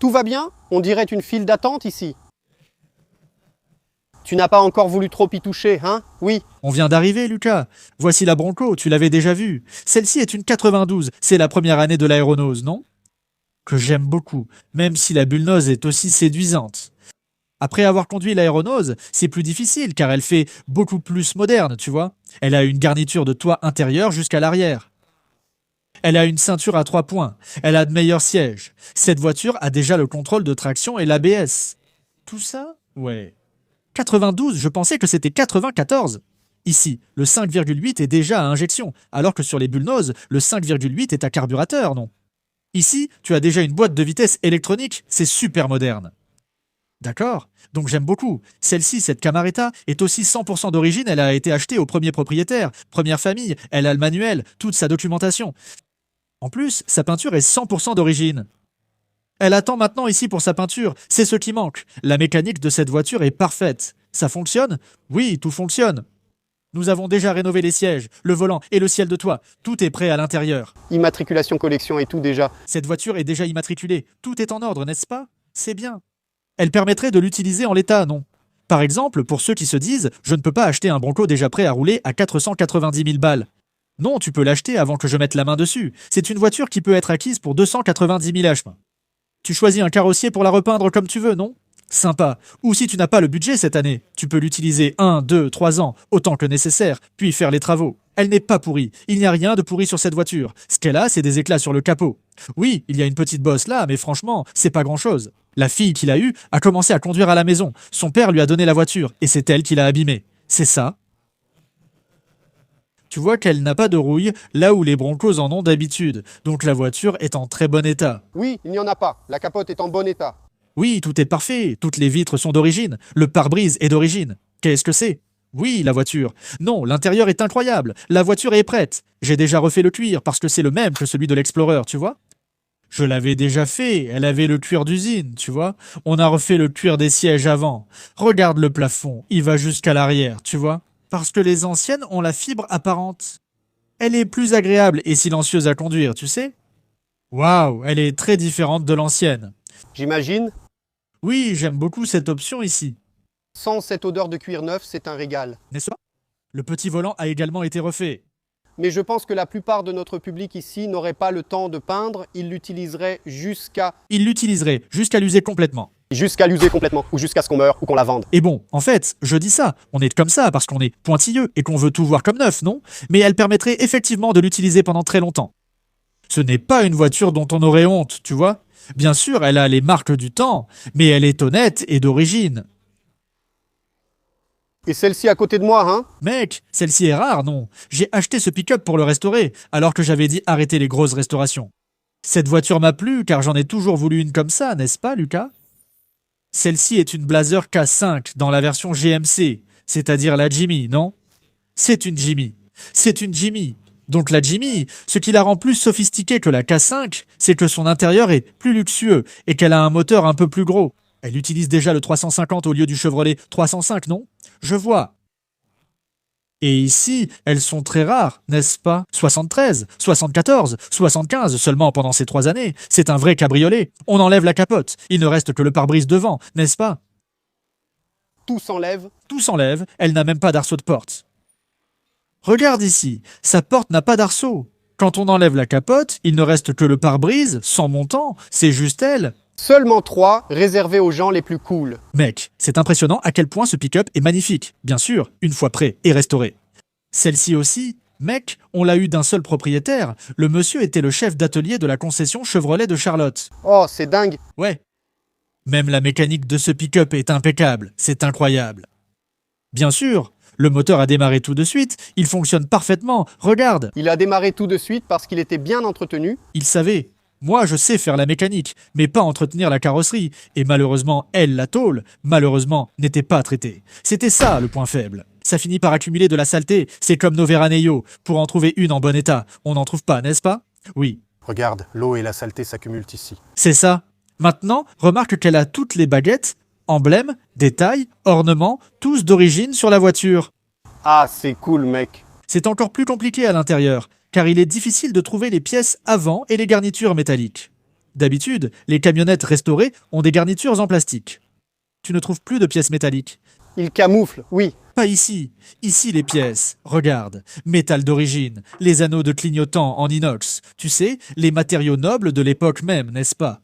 Tout va bien? On dirait une file d'attente ici. Tu n'as pas encore voulu trop y toucher, hein? Oui. On vient d'arriver, Lucas. Voici la Bronco, tu l'avais déjà vue. Celle-ci est une 92, c'est la première année de l'aéronose, non? Que j'aime beaucoup, même si la Bullnose est aussi séduisante. Après avoir conduit l'aéronose, c'est plus difficile car elle fait beaucoup plus moderne, tu vois. Elle a une garniture de toit intérieur jusqu'à l'arrière. Elle a une ceinture à 3 points. Elle a de meilleurs sièges. Cette voiture a déjà le contrôle de traction et l'ABS. Tout ça? Ouais. 92, je pensais que c'était 94. Ici, le 5,8 est déjà à injection, alors que sur les Bullnose, le 5,8 est à carburateur, non? Ici, tu as déjà une boîte de vitesse électronique, c'est super moderne. D'accord, donc j'aime beaucoup. Celle-ci, cette Camaretta, est aussi 100% d'origine, elle a été achetée au premier propriétaire, première famille, elle a le manuel, toute sa documentation. En plus, sa peinture est 100% d'origine. Elle attend maintenant ici pour sa peinture, c'est ce qui manque. La mécanique de cette voiture est parfaite. Ça fonctionne? Oui, tout fonctionne. Nous avons déjà rénové les sièges, le volant et le ciel de toit. Tout est prêt à l'intérieur. Immatriculation collection et tout déjà. Cette voiture est déjà immatriculée. Tout est en ordre, n'est-ce pas? C'est bien. Elle permettrait de l'utiliser en l'état, non? Par exemple, pour ceux qui se disent « Je ne peux pas acheter un Bronco déjà prêt à rouler à 490 000 balles ». Non, tu peux l'acheter avant que je mette la main dessus. C'est une voiture qui peut être acquise pour 290 000 H. Tu choisis un carrossier pour la repeindre comme tu veux, non? Sympa. Ou si tu n'as pas le budget cette année, tu peux l'utiliser 1, 2, 3 ans, autant que nécessaire, puis faire les travaux. Elle n'est pas pourrie. Il n'y a rien de pourri sur cette voiture. Ce qu'elle a, c'est des éclats sur le capot. Oui, il y a une petite bosse là, mais franchement, c'est pas grand-chose. La fille qu'il a eue a commencé à conduire à la maison. Son père lui a donné la voiture, et c'est elle qui l'a abîmée. C'est ça. Tu vois qu'elle n'a pas de rouille, là où les Broncos en ont d'habitude. Donc la voiture est en très bon état. Oui, il n'y en a pas. La capote est en bon état. Oui, tout est parfait, toutes les vitres sont d'origine, le pare-brise est d'origine. Qu'est-ce que c'est? Oui, la voiture. Non, l'intérieur est incroyable, la voiture est prête. J'ai déjà refait le cuir parce que c'est le même que celui de l'Explorer, tu vois? Je l'avais déjà fait, elle avait le cuir d'usine, tu vois? On a refait le cuir des sièges avant. Regarde le plafond, il va jusqu'à l'arrière, tu vois? Parce que les anciennes ont la fibre apparente. Elle est plus agréable et silencieuse à conduire, tu sais? Waouh, elle est très différente de l'ancienne. J'imagine. Oui, j'aime beaucoup cette option ici. Sans cette odeur de cuir neuf, c'est un régal. N'est-ce pas? Le petit volant a également été refait. Mais je pense que la plupart de notre public ici n'aurait pas le temps de peindre. Il l'utiliserait jusqu'à L'user complètement. l'user complètement, ou jusqu'à ce qu'on meure, ou qu'on la vende. Et bon, en fait, je dis ça, on est comme ça parce qu'on est pointilleux et qu'on veut tout voir comme neuf, non? Mais elle permettrait effectivement de l'utiliser pendant très longtemps. Ce n'est pas une voiture dont on aurait honte, tu vois? Bien sûr, elle a les marques du temps, mais elle est honnête et d'origine. Et celle-ci à côté de moi, hein? Mec, celle-ci est rare, non? J'ai acheté ce pick-up pour le restaurer, alors que j'avais dit arrêter les grosses restaurations. Cette voiture m'a plu, car j'en ai toujours voulu une comme ça, n'est-ce pas, Lucas? Celle-ci est une Blazer K5 dans la version GMC, c'est-à-dire la Jimmy, non? C'est une Jimmy. C'est une Jimmy. Donc la Jimmy, ce qui la rend plus sophistiquée que la K5, c'est que son intérieur est plus luxueux et qu'elle a un moteur un peu plus gros. Elle utilise déjà le 350 au lieu du Chevrolet 305, non? Je vois. Et ici, elles sont très rares, n'est-ce pas? 73, 74, 75 seulement pendant ces 3 années. C'est un vrai cabriolet. On enlève la capote. Il ne reste que le pare-brise devant, n'est-ce pas? Tout s'enlève. Tout s'enlève, elle n'a même pas d'arceau de porte. Regarde ici, sa porte n'a pas d'arceau. Quand on enlève la capote, il ne reste que le pare-brise, sans montant, c'est juste elle. Seulement 3 réservés aux gens les plus cool. Mec, c'est impressionnant à quel point ce pick-up est magnifique. Bien sûr, une fois prêt et restauré. Celle-ci aussi, mec, on l'a eu d'un seul propriétaire. Le monsieur était le chef d'atelier de la concession Chevrolet de Charlotte. Oh, c'est dingue. Ouais. Même la mécanique de ce pick-up est impeccable. C'est incroyable. Bien sûr, le moteur a démarré tout de suite. Il fonctionne parfaitement. Regarde. Il a démarré tout de suite parce qu'il était bien entretenu. Il savait. Moi, je sais faire la mécanique, mais pas entretenir la carrosserie. Et malheureusement, elle, la tôle, malheureusement, n'était pas traitée. C'était ça, le point faible. Ça finit par accumuler de la saleté. C'est comme nos Veraneo. Pour en trouver une en bon état, on n'en trouve pas, n'est-ce pas? Oui. Regarde, l'eau et la saleté s'accumulent ici. C'est ça. Maintenant, remarque qu'elle a toutes les baguettes, emblèmes, détails, ornements, tous d'origine sur la voiture. Ah, c'est cool, mec. C'est encore plus compliqué à l'intérieur, car il est difficile de trouver les pièces avant et les garnitures métalliques. D'habitude, les camionnettes restaurées ont des garnitures en plastique. Tu ne trouves plus de pièces métalliques. Il camoufle, oui. Pas ici. Ici les pièces. Regarde. Métal d'origine. Les anneaux de clignotant en inox. Tu sais, les matériaux nobles de l'époque même, n'est-ce pas?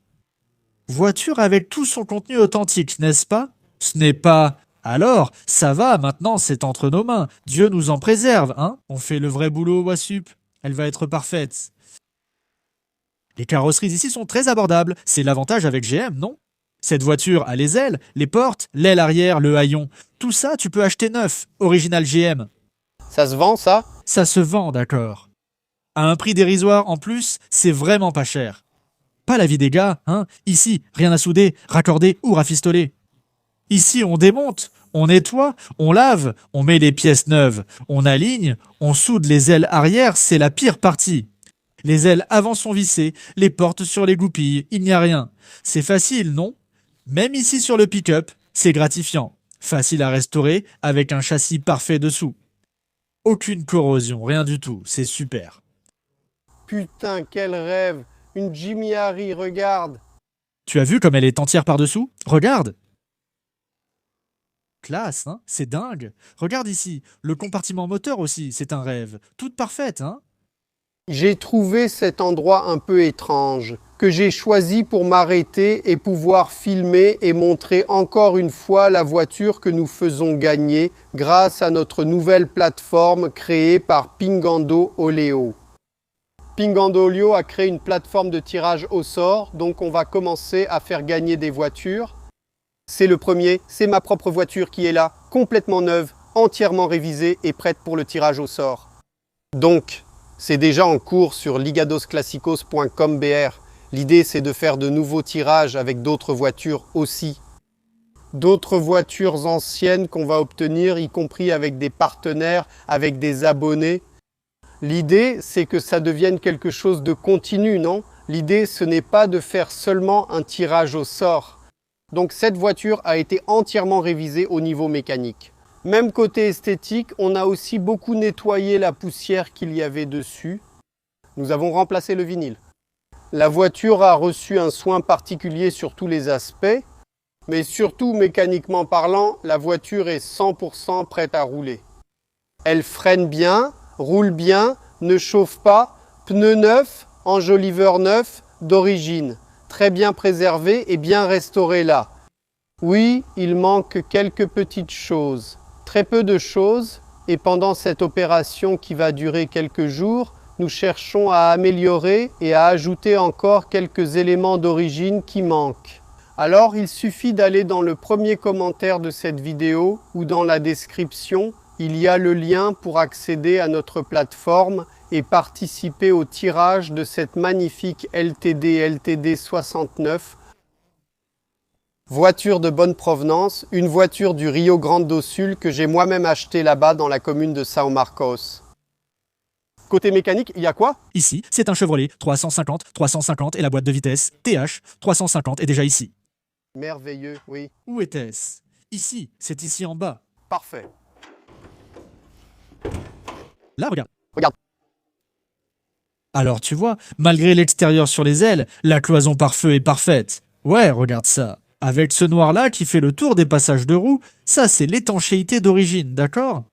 Voiture avec tout son contenu authentique, n'est-ce pas? Ce n'est pas... Alors, ça va, maintenant c'est entre nos mains. Dieu nous en préserve, hein? On fait le vrai boulot, Wassup. Elle va être parfaite. Les carrosseries ici sont très abordables. C'est l'avantage avec GM, non? Cette voiture a les ailes, les portes, l'aile arrière, le haillon. Tout ça, tu peux acheter neuf, original GM. Ça se vend, ça? Ça se vend, d'accord. À un prix dérisoire en plus, c'est vraiment pas cher. Pas la vie des gars, hein? Ici, rien à souder, raccorder ou rafistoler. Ici, on démonte, on nettoie, on lave, on met les pièces neuves, on aligne, on soude les ailes arrière, c'est la pire partie. Les ailes avant sont vissées, les portes sur les goupilles, il n'y a rien. C'est facile, non? Même ici sur le pick-up, c'est gratifiant. Facile à restaurer, avec un châssis parfait dessous. Aucune corrosion, rien du tout, c'est super. Putain, quel rêve! Une Jimmy Harry, regarde! Tu as vu comme elle est entière par-dessous? Regarde! Classe, hein? C'est dingue. Regarde ici, le compartiment moteur aussi, c'est un rêve. Toute parfaite, hein? J'ai trouvé cet endroit un peu étrange, que j'ai choisi pour m'arrêter et pouvoir filmer et montrer encore une fois la voiture que nous faisons gagner grâce à notre nouvelle plateforme créée par Pingando Oleo. Pingando Oleo a créé une plateforme de tirage au sort, donc on va commencer à faire gagner des voitures. C'est le premier, c'est ma propre voiture qui est là, complètement neuve, entièrement révisée et prête pour le tirage au sort. Donc, c'est déjà en cours sur ligadosclassicos.com BR. L'idée, c'est de faire de nouveaux tirages avec d'autres voitures aussi. D'autres voitures anciennes qu'on va obtenir, y compris avec des partenaires, avec des abonnés. L'idée, c'est que ça devienne quelque chose de continu, non? L'idée, ce n'est pas de faire seulement un tirage au sort. Donc cette voiture a été entièrement révisée au niveau mécanique. Même côté esthétique, on a aussi beaucoup nettoyé la poussière qu'il y avait dessus. Nous avons remplacé le vinyle. La voiture a reçu un soin particulier sur tous les aspects, mais surtout mécaniquement parlant, la voiture est 100% prête à rouler. Elle freine bien, roule bien, ne chauffe pas, pneus neufs, enjoliveur neuf, d'origine, très bien préservé et bien restauré là. Oui, il manque quelques petites choses. Très peu de choses, et pendant cette opération qui va durer quelques jours, nous cherchons à améliorer et à ajouter encore quelques éléments d'origine qui manquent. Alors il suffit d'aller dans le premier commentaire de cette vidéo ou dans la description, il y a le lien pour accéder à notre plateforme et participer au tirage de cette magnifique LTD 69. Voiture de bonne provenance, une voiture du Rio Grande do Sul que j'ai moi-même acheté là-bas dans la commune de São Marcos. Côté mécanique, il y a quoi? Ici, c'est un Chevrolet 350 et la boîte de vitesse TH 350 est déjà ici. Merveilleux, oui. Où était-ce? Ici, c'est ici en bas. Parfait. Là, regarde. Regarde. Alors tu vois, malgré l'extérieur sur les ailes, la cloison pare-feu est parfaite. Ouais, regarde ça. Avec ce noir-là qui fait le tour des passages de roues, ça c'est l'étanchéité d'origine, d'accord?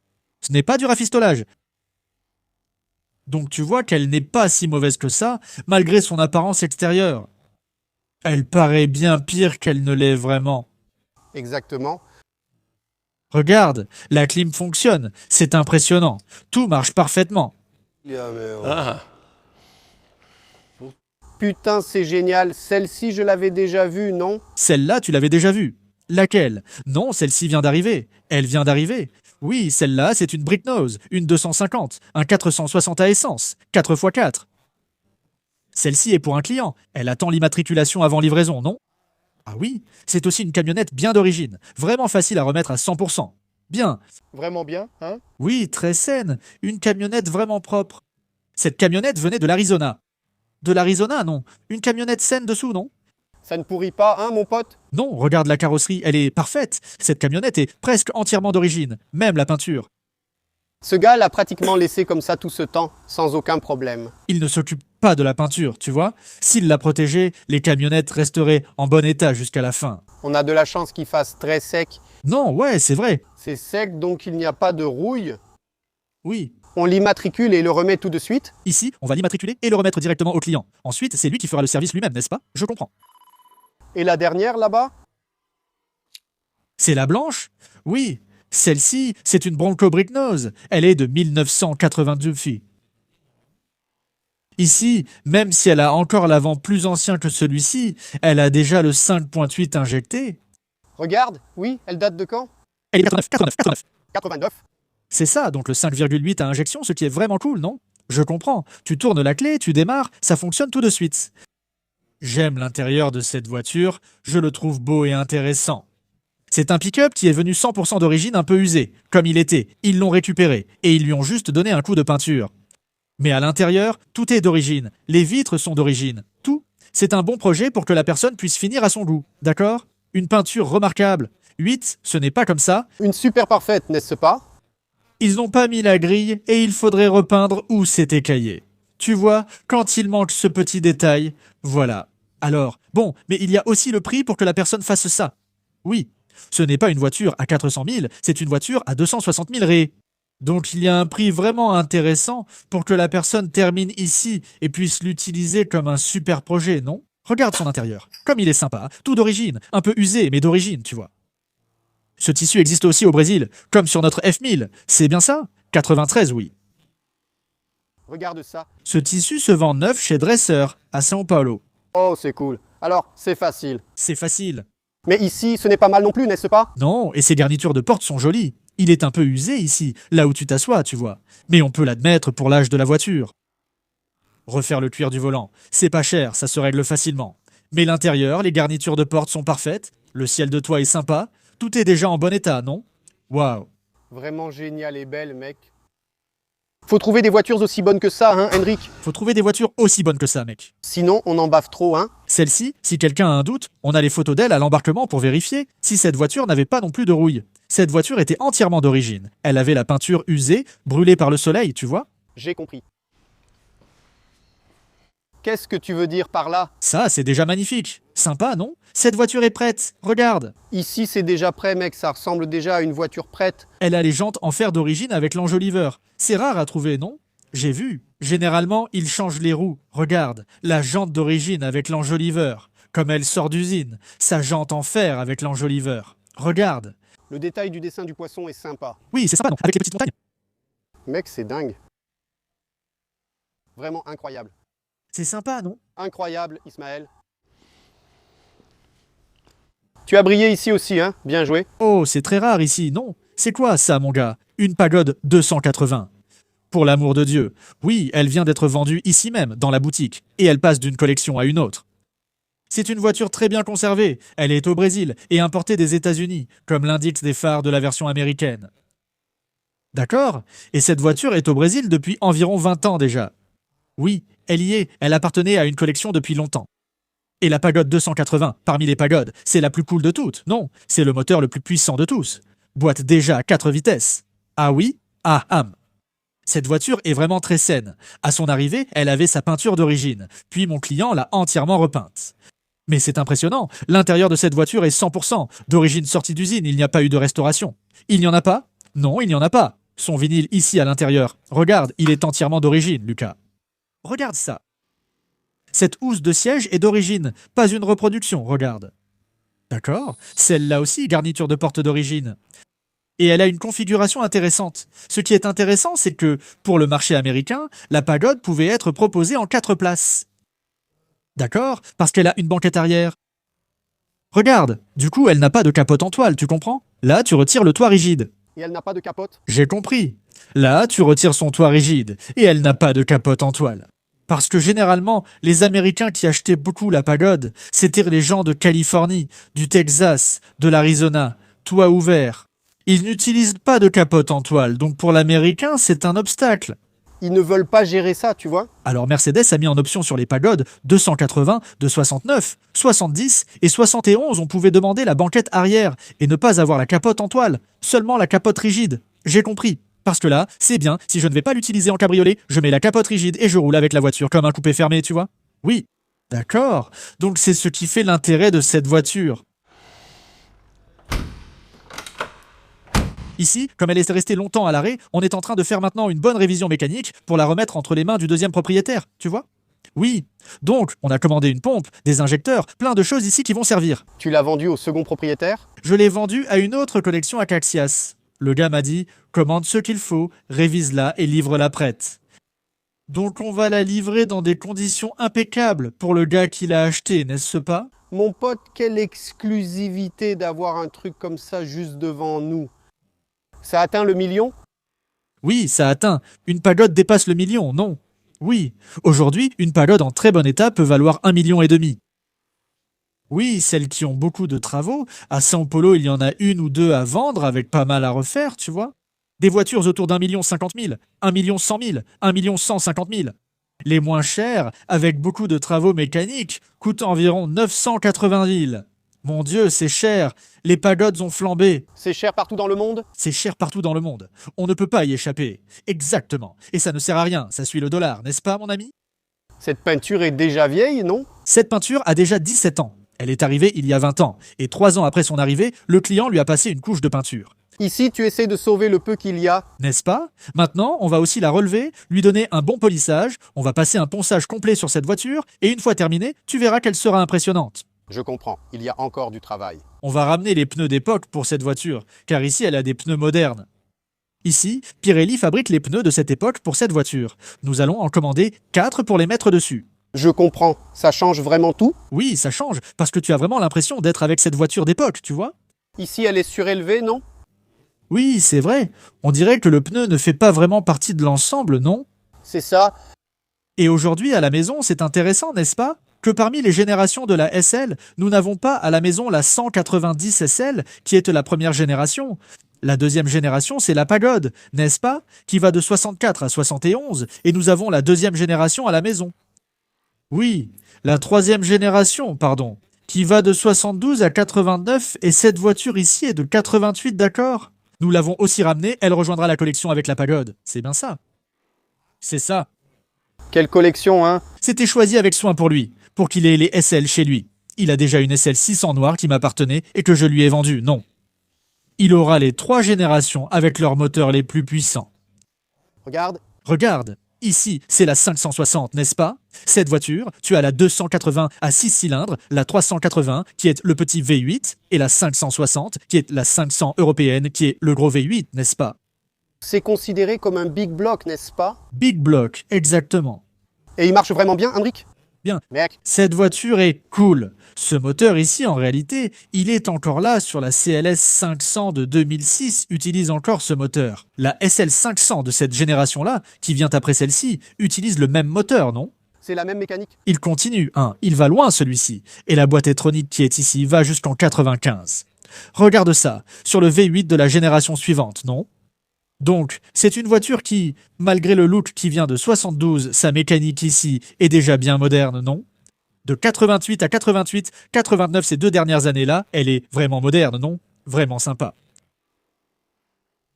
Ce n'est pas du rafistolage. Donc tu vois qu'elle n'est pas si mauvaise que ça, malgré son apparence extérieure. Elle paraît bien pire qu'elle ne l'est vraiment. Exactement. Regarde, la clim fonctionne, c'est impressionnant. Tout marche parfaitement. Ah, Putain, c'est génial. Celle-ci, je l'avais déjà vue, non? Celle-là, tu l'avais déjà vue. Laquelle? Non, celle-ci vient d'arriver. Elle vient d'arriver. Oui, celle-là, c'est une Bricknose, une 250, un 460 à essence, 4x4. Celle-ci est pour un client. Elle attend l'immatriculation avant livraison, non? Ah oui, c'est aussi une camionnette bien d'origine, vraiment facile à remettre à 100%. Bien. Vraiment bien, hein? Oui, très saine. Une camionnette vraiment propre. Cette camionnette venait de l'Arizona. De l'Arizona, non. Une camionnette saine dessous, non? Ça ne pourrit pas, hein, mon pote? Non, regarde la carrosserie, elle est parfaite. Cette camionnette est presque entièrement d'origine, même la peinture. Ce gars l'a pratiquement laissé comme ça tout ce temps, sans aucun problème. Il ne s'occupe pas de la peinture, tu vois. S'il la protégeait, les camionnettes resteraient en bon état jusqu'à la fin. On a de la chance qu'il fasse très sec. Non, ouais, c'est vrai. C'est sec, donc il n'y a pas de rouille. Oui. On l'immatricule et le remet tout de suite. Ici, on va l'immatriculer et le remettre directement au client. Ensuite, c'est lui qui fera le service lui-même, n'est-ce pas? Je comprends. Et la dernière là-bas? C'est la blanche? Oui. Celle-ci, c'est une Bronco Bricknose. Elle est de 1982 filles. Ici, même si elle a encore l'avant plus ancien que celui-ci, elle a déjà le 5.8 injecté. Regarde, oui, elle date de quand? Elle est 89. 89. C'est ça, donc le 5,8 à injection, ce qui est vraiment cool, non? Je comprends. Tu tournes la clé, tu démarres, ça fonctionne tout de suite. J'aime l'intérieur de cette voiture, je le trouve beau et intéressant. C'est un pick-up qui est venu 100% d'origine un peu usé, comme il était. Ils l'ont récupéré, et ils lui ont juste donné un coup de peinture. Mais à l'intérieur, tout est d'origine. Les vitres sont d'origine. Tout. C'est un bon projet pour que la personne puisse finir à son goût. D'accord? Une peinture remarquable. 8, ce n'est pas comme ça. Une super parfaite, n'est-ce pas? Ils n'ont pas mis la grille et il faudrait repeindre où c'est écaillé. Tu vois, quand il manque ce petit détail, voilà. Alors, bon, mais il y a aussi le prix pour que la personne fasse ça. Oui, ce n'est pas une voiture à 400 000, c'est une voiture à 260 000 ré. Donc il y a un prix vraiment intéressant pour que la personne termine ici et puisse l'utiliser comme un super projet, non? Regarde son intérieur, comme il est sympa, tout d'origine, un peu usé, mais d'origine, tu vois. Ce tissu existe aussi au Brésil, comme sur notre F1000, c'est bien ça? 93, oui. Regarde ça. Ce tissu se vend neuf chez Dresser, à São Paulo. Oh, c'est cool. Alors, c'est facile. C'est facile. Mais ici, ce n'est pas mal non plus, n'est-ce pas? Non, et ces garnitures de porte sont jolies. Il est un peu usé ici, là où tu t'assois, tu vois. Mais on peut l'admettre pour l'âge de la voiture. Refaire le cuir du volant, c'est pas cher, ça se règle facilement. Mais l'intérieur, les garnitures de porte sont parfaites, le ciel de toit est sympa, tout est déjà en bon état, non? Waouh. Vraiment génial et belle, mec. Faut trouver des voitures aussi bonnes que ça, hein, Henrik? Faut trouver des voitures aussi bonnes que ça, mec. Sinon, on en bave trop, hein? Celle-ci, si quelqu'un a un doute, on a les photos d'elle à l'embarquement pour vérifier si cette voiture n'avait pas non plus de rouille. Cette voiture était entièrement d'origine. Elle avait la peinture usée, brûlée par le soleil, tu vois? J'ai compris. Qu'est-ce que tu veux dire par là? Ça, c'est déjà magnifique. Sympa, non? Cette voiture est prête. Regarde. Ici, c'est déjà prêt, mec. Ça ressemble déjà à une voiture prête. Elle a les jantes en fer d'origine avec l'enjoliveur. C'est rare à trouver, non? J'ai vu. Généralement, ils changent les roues. Regarde, la jante d'origine avec l'enjoliveur. Comme elle sort d'usine. Sa jante en fer avec l'enjoliveur. Regarde. Le détail du dessin du poisson est sympa. Oui, c'est sympa, non? Avec les petites montagnes. Mec, c'est dingue. Vraiment incroyable. C'est sympa, non? Incroyable, Ismaël. Tu as brillé ici aussi, hein? Bien joué. Oh, c'est très rare ici, non? C'est quoi ça, mon gars? Une pagode 280. Pour l'amour de Dieu. Oui, elle vient d'être vendue ici même, dans la boutique, et elle passe d'une collection à une autre. C'est une voiture très bien conservée. Elle est au Brésil et importée des États-Unis, comme l'indiquent des phares de la version américaine. D'accord? Et cette voiture est au Brésil depuis environ 20 ans déjà. Oui, elle y est, elle appartenait à une collection depuis longtemps. Et la pagode 280, parmi les pagodes, c'est la plus cool de toutes, non? C'est le moteur le plus puissant de tous. Boîte déjà à 4 vitesses. Ah oui? Ah ham. Cette voiture est vraiment très saine. À son arrivée, elle avait sa peinture d'origine, puis mon client l'a entièrement repeinte. Mais c'est impressionnant, l'intérieur de cette voiture est 100%, d'origine sortie d'usine, il n'y a pas eu de restauration. Il n'y en a pas? Non, il n'y en a pas. Son vinyle ici à l'intérieur. Regarde, il est entièrement d'origine, Lucas. Regarde ça. Cette housse de siège est d'origine, pas une reproduction, regarde. D'accord, celle-là aussi, garniture de porte d'origine. Et elle a une configuration intéressante. Ce qui est intéressant, c'est que, pour le marché américain, la pagode pouvait être proposée en 4 places. D'accord, parce qu'elle a une banquette arrière. Regarde, du coup, elle n'a pas de capote en toile, tu comprends? Là, tu retires le toit rigide. Et elle n'a pas de capote? J'ai compris. Là, tu retires son toit rigide, et elle n'a pas de capote en toile. Parce que généralement, les Américains qui achetaient beaucoup la pagode, c'était les gens de Californie, du Texas, de l'Arizona, toit ouvert. Ils n'utilisent pas de capote en toile, donc pour l'Américain, c'est un obstacle. Ils ne veulent pas gérer ça, tu vois? Alors Mercedes a mis en option sur les pagodes 280, de 69, 70 et 71, on pouvait demander la banquette arrière et ne pas avoir la capote en toile, seulement la capote rigide. J'ai compris. Parce que là, c'est bien, si je ne vais pas l'utiliser en cabriolet, je mets la capote rigide et je roule avec la voiture comme un coupé fermé, tu vois? Oui. D'accord. Donc c'est ce qui fait l'intérêt de cette voiture. Ici, comme elle est restée longtemps à l'arrêt, on est en train de faire maintenant une bonne révision mécanique pour la remettre entre les mains du deuxième propriétaire, tu vois? Oui. Donc, on a commandé une pompe, des injecteurs, plein de choses ici qui vont servir. Tu l'as vendu au second propriétaire? Je l'ai vendue à une autre collection Acaxias. Le gars m'a dit, commande ce qu'il faut, révise-la et livre-la prête. Donc on va la livrer dans des conditions impeccables pour le gars qui l'a acheté, n'est-ce pas? Mon pote, quelle exclusivité d'avoir un truc comme ça juste devant nous. Ça atteint le million? Oui, ça atteint. Une pagode dépasse le million, non? Oui. Aujourd'hui, une pagode en très bon état peut valoir 1,5 million. Oui, celles qui ont beaucoup de travaux, à São Paulo, il y en a une ou deux à vendre avec pas mal à refaire, tu vois. Des voitures autour d'1,50 million, 1,1 million, 1,150 000. Les moins chères, avec beaucoup de travaux mécaniques, coûtent environ 980 000. Mon Dieu, c'est cher. Les pagodes ont flambé. C'est cher partout dans le monde? C'est cher partout dans le monde. On ne peut pas y échapper. Exactement. Et ça ne sert à rien, ça suit le dollar, n'est-ce pas, mon ami? Cette peinture est déjà vieille, non? Cette peinture a déjà 17 ans. Elle est arrivée il y a 20 ans. Et 3 ans après son arrivée, le client lui a passé une couche de peinture. Ici, tu essaies de sauver le peu qu'il y a. N'est-ce pas? Maintenant, on va aussi la relever, lui donner un bon polissage, on va passer un ponçage complet sur cette voiture, et une fois terminée, tu verras qu'elle sera impressionnante. Je comprends, il y a encore du travail. On va ramener les pneus d'époque pour cette voiture, car ici elle a des pneus modernes. Ici, Pirelli fabrique les pneus de cette époque pour cette voiture. Nous allons en commander 4 pour les mettre dessus. Je comprends, ça change vraiment tout? Oui, ça change, parce que tu as vraiment l'impression d'être avec cette voiture d'époque, tu vois? Ici, elle est surélevée, non? Oui, c'est vrai. On dirait que le pneu ne fait pas vraiment partie de l'ensemble, non? C'est ça. Et aujourd'hui, à la maison, c'est intéressant, n'est-ce pas? Que parmi les générations de la SL, nous n'avons pas à la maison la 190 SL, qui est la première génération. La deuxième génération, c'est la Pagode, n'est-ce pas? Qui va de 64 à 71, et nous avons la deuxième génération à la maison. Oui, la troisième génération, pardon, qui va de 72 à 89, et cette voiture ici est de 88, d'accord? Nous l'avons aussi ramenée, elle rejoindra la collection avec la Pagode. C'est bien ça. C'est ça. Quelle collection, hein? C'était choisi avec soin pour lui, pour qu'il ait les SL chez lui. Il a déjà une SL 600 noire qui m'appartenait et que je lui ai vendue, non. Il aura les 3 générations avec leurs moteurs les plus puissants. Regarde. Regarde, ici, c'est la 560, n'est-ce pas? Cette voiture, tu as la 280 à 6 cylindres, la 380 qui est le petit V8 et la 560 qui est la 500 européenne qui est le gros V8, n'est-ce pas? C'est considéré comme un big block, n'est-ce pas? Big Block, exactement. Et il marche vraiment bien, Hendrik? Bien. Mec, Cette voiture est cool. Ce moteur ici, en réalité, il est encore là sur la CLS 500 de 2006, utilise encore ce moteur. La SL 500 de cette génération-là, qui vient après celle-ci, utilise le même moteur, non? c'est la même mécanique. Il continue, il va loin celui-ci. Et la boîte électronique qui est ici va jusqu'en 95. Regarde ça, sur le V8 de la génération suivante, non? Donc, c'est une voiture qui, malgré le look qui vient de 72, sa mécanique ici est déjà bien moderne, non? De 88 à 88, 89 ces 2 dernières années-là, elle est vraiment moderne, non? Vraiment sympa.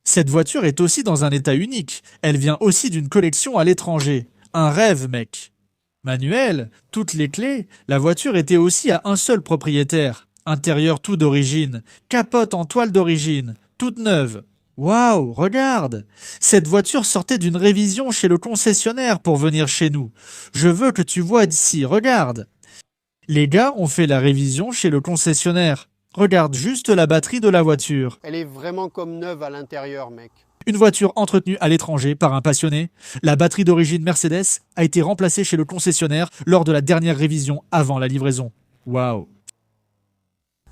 Cette voiture est aussi dans un état unique. Elle vient aussi d'une collection à l'étranger. Un rêve, mec. Manuel, toutes les clés, la voiture était aussi à un seul propriétaire. Intérieur tout d'origine, capote en toile d'origine, toute neuve. Waouh, regarde! Cette voiture sortait d'une révision chez le concessionnaire pour venir chez nous. Je veux que tu vois d'ici, regarde! Les gars ont fait la révision chez le concessionnaire. Regarde juste la batterie de la voiture. Elle est vraiment comme neuve à l'intérieur, mec. Une voiture entretenue à l'étranger par un passionné. La batterie d'origine Mercedes a été remplacée chez le concessionnaire lors de la dernière révision avant la livraison. Waouh!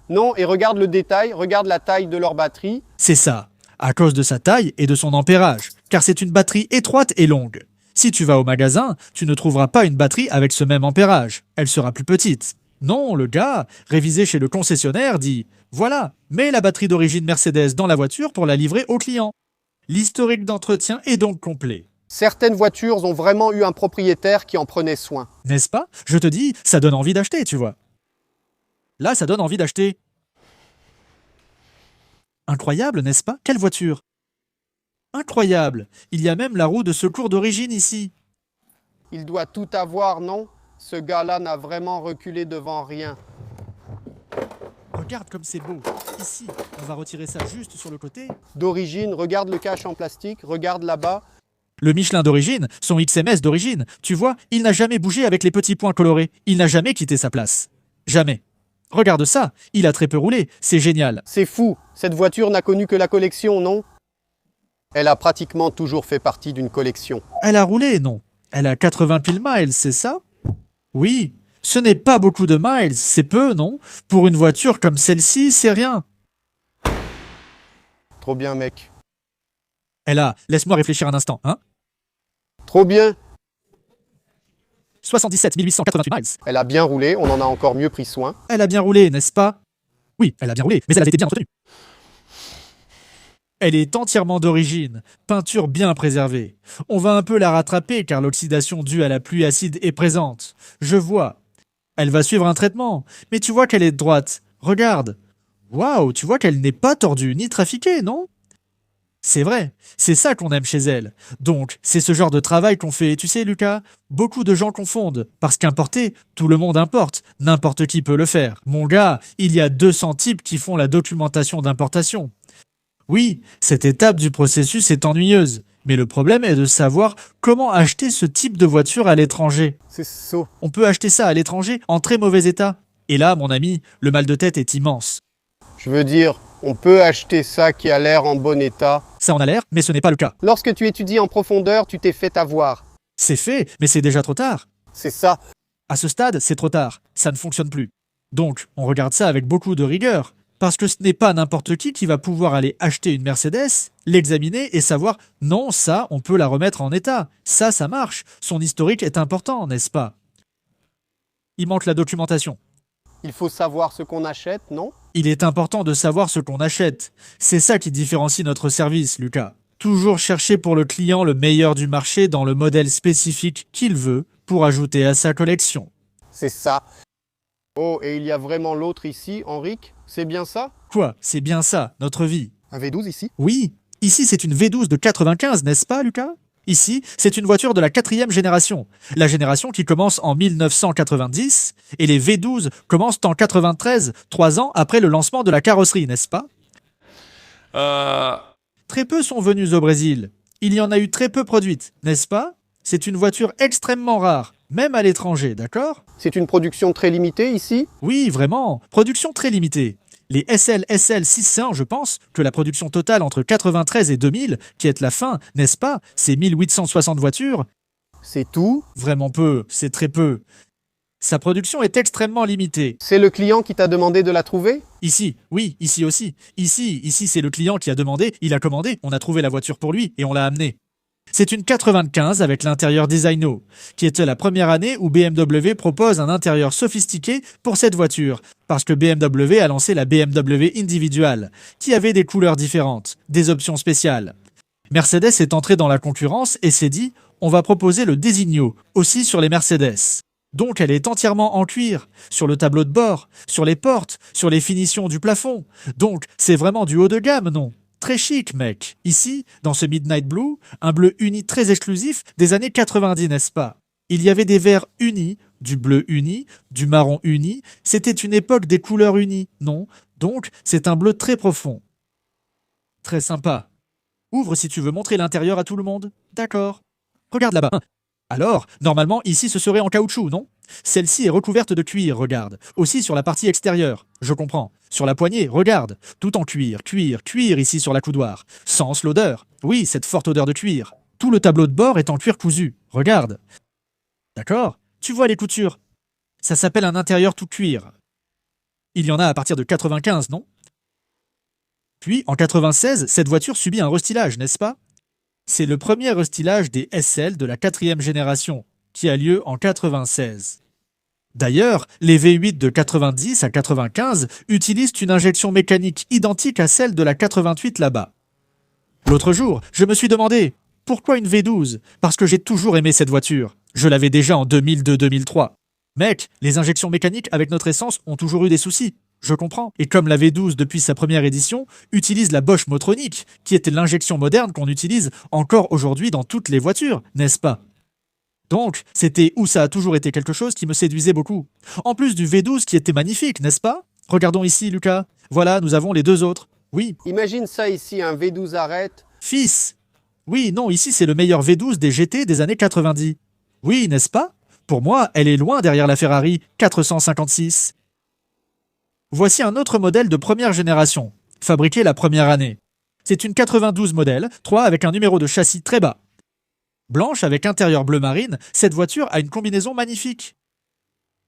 Non, et regarde le détail, regarde la taille de leur batterie. C'est ça, à cause de sa taille et de son ampérage, car c'est une batterie étroite et longue. Si tu vas au magasin, tu ne trouveras pas une batterie avec ce même ampérage. Elle sera plus petite. Non, le gars, révisé chez le concessionnaire, dit « Voilà, mets la batterie d'origine Mercedes dans la voiture pour la livrer au client. » L'historique d'entretien est donc complet. Certaines voitures ont vraiment eu un propriétaire qui en prenait soin. N'est-ce pas? Je te dis, ça donne envie d'acheter, tu vois. Là, ça donne envie d'acheter. Incroyable, n'est-ce pas? Quelle voiture? Incroyable! Il y a même la roue de secours d'origine ici. Il doit tout avoir, non? Ce gars-là n'a vraiment reculé devant rien. Regarde comme c'est beau. Ici, on va retirer ça juste sur le côté. D'origine, regarde le cache en plastique, regarde là-bas. Le Michelin d'origine, son XMS d'origine, tu vois, il n'a jamais bougé avec les petits points colorés. Il n'a jamais quitté sa place. Jamais. Regarde ça, il a très peu roulé, c'est génial. C'est fou, cette voiture n'a connu que la collection, non? Elle a pratiquement toujours fait partie d'une collection. Elle a roulé, non? Elle a 80 000 miles, c'est ça? Oui, ce n'est pas beaucoup de miles, c'est peu, non? Pour une voiture comme celle-ci, c'est rien. Trop bien, mec. Laisse-moi réfléchir un instant, hein? Trop bien. 77 888 miles. Elle a bien roulé, on en a encore mieux pris soin. Elle a bien roulé, n'est-ce pas? Oui, elle a bien roulé, mais elle a été bien entretenue. Elle est entièrement d'origine, peinture bien préservée. On va un peu la rattraper car l'oxydation due à la pluie acide est présente. Je vois. Elle va suivre un traitement, mais tu vois qu'elle est droite. Regarde. Waouh, tu vois qu'elle n'est pas tordue ni trafiquée, non? C'est vrai, c'est ça qu'on aime chez elle. Donc, c'est ce genre de travail qu'on fait, tu sais Lucas? Beaucoup de gens confondent, parce qu'importer, tout le monde importe, n'importe qui peut le faire. Mon gars, il y a 200 types qui font la documentation d'importation. Oui, cette étape du processus est ennuyeuse, mais le problème est de savoir comment acheter ce type de voiture à l'étranger. C'est ça. On peut acheter ça à l'étranger en très mauvais état. Et là, mon ami, le mal de tête est immense. Je veux dire, on peut acheter ça qui a l'air en bon état. Ça en a l'air, mais ce n'est pas le cas. Lorsque tu étudies en profondeur, tu t'es fait avoir. C'est fait, mais c'est déjà trop tard. C'est ça. À ce stade, c'est trop tard. Ça ne fonctionne plus. Donc, on regarde ça avec beaucoup de rigueur. Parce que ce n'est pas n'importe qui va pouvoir aller acheter une Mercedes, l'examiner et savoir « Non, ça, on peut la remettre en état. Ça marche. Son historique est important, n'est-ce pas ?» Il manque la documentation. Il faut savoir ce qu'on achète, non? Il est important de savoir ce qu'on achète. C'est ça qui différencie notre service, Lucas. Toujours chercher pour le client le meilleur du marché dans le modèle spécifique qu'il veut pour ajouter à sa collection. C'est ça. Oh, et il y a vraiment l'autre ici, Henrik? C'est bien ça? Quoi? C'est bien ça, notre vie. Un V12 ici? Oui, ici c'est une V12 de 95, n'est-ce pas, Lucas? Ici, c'est une voiture de la 4e génération, la génération qui commence en 1990, et les V12 commencent en 93, 3 ans après le lancement de la carrosserie, n'est-ce pas? Très peu sont venus au Brésil. Il y en a eu très peu produites, n'est-ce pas? C'est une voiture extrêmement rare, même à l'étranger, d'accord? C'est une production très limitée ici? Oui, vraiment, production très limitée. Les SL 600, je pense que la production totale entre 93 et 2000, qui est la fin, n'est-ce pas? C'est 1860 voitures. C'est tout? Vraiment peu, c'est très peu. Sa production est extrêmement limitée. C'est le client qui t'a demandé de la trouver? Ici, oui, ici aussi. Ici, c'est le client qui a demandé, il a commandé, on a trouvé la voiture pour lui et on l'a amenée. C'est une 95 avec l'intérieur Designo, qui était la première année où BMW propose un intérieur sophistiqué pour cette voiture, parce que BMW a lancé la BMW Individual, qui avait des couleurs différentes, des options spéciales. Mercedes est entré dans la concurrence et s'est dit « on va proposer le Designo, aussi sur les Mercedes ». Donc elle est entièrement en cuir, sur le tableau de bord, sur les portes, sur les finitions du plafond. Donc c'est vraiment du haut de gamme, non ? Très chic, mec. Ici, dans ce Midnight Blue, un bleu uni très exclusif des années 90, n'est-ce pas? Il y avait des verts unis, du bleu uni, du marron uni. C'était une époque des couleurs unies, non? Donc, c'est un bleu très profond. Très sympa. Ouvre si tu veux montrer l'intérieur à tout le monde. D'accord. Regarde là-bas. Alors, normalement, ici, ce serait en caoutchouc, non? Celle-ci est recouverte de cuir, regarde. Aussi sur la partie extérieure. Je comprends. Sur la poignée, regarde. Tout en cuir, cuir ici sur la coudoir. Sens l'odeur. Oui, cette forte odeur de cuir. Tout le tableau de bord est en cuir cousu. Regarde. D'accord? Tu vois les coutures? Ça s'appelle un intérieur tout cuir. Il y en a à partir de 95, non? Puis, en 96, cette voiture subit un restylage, n'est-ce pas? C'est le premier restylage des SL de la 4e génération, qui a lieu en 96. D'ailleurs, les V8 de 90 à 95 utilisent une injection mécanique identique à celle de la 88 là-bas. L'autre jour, je me suis demandé, pourquoi une V12? Parce que j'ai toujours aimé cette voiture. Je l'avais déjà en 2002-2003. Mec, les injections mécaniques avec notre essence ont toujours eu des soucis. Je comprends. Et comme la V12 depuis sa première édition utilise la Bosch Motronic, qui était l'injection moderne qu'on utilise encore aujourd'hui dans toutes les voitures, n'est-ce pas? Donc, c'était où ça a toujours été quelque chose qui me séduisait beaucoup. En plus du V12 qui était magnifique, n'est-ce pas? Regardons ici, Lucas. Voilà, nous avons les deux autres. Oui. Imagine ça ici, un V12 arrête. Fils. Oui, non, ici c'est le meilleur V12 des GT des années 90. Oui, n'est-ce pas? Pour moi, elle est loin derrière la Ferrari 456. Voici un autre modèle de première génération, fabriqué la première année. C'est une 92 modèle, 3 avec un numéro de châssis très bas. Blanche avec intérieur bleu marine, cette voiture a une combinaison magnifique.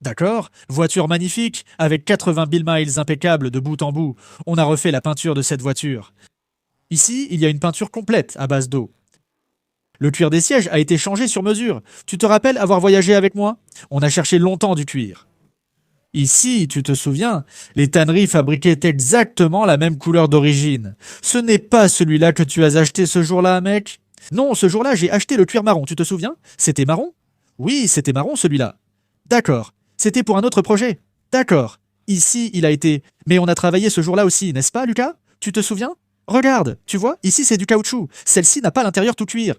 D'accord, voiture magnifique, avec 80 000 miles impeccables de bout en bout. On a refait la peinture de cette voiture. Ici, il y a une peinture complète à base d'eau. Le cuir des sièges a été changé sur mesure. Tu te rappelles avoir voyagé avec moi? On a cherché longtemps du cuir. Ici, tu te souviens, les tanneries fabriquaient exactement la même couleur d'origine. Ce n'est pas celui-là que tu as acheté ce jour-là, mec? Non, ce jour-là, j'ai acheté le cuir marron, tu te souviens? C'était marron? Oui, c'était marron celui-là. D'accord. C'était pour un autre projet. D'accord. Ici, il a été... Mais on a travaillé ce jour-là aussi, n'est-ce pas, Lucas? Tu te souviens? Regarde, tu vois, ici c'est du caoutchouc. Celle-ci n'a pas l'intérieur tout cuir.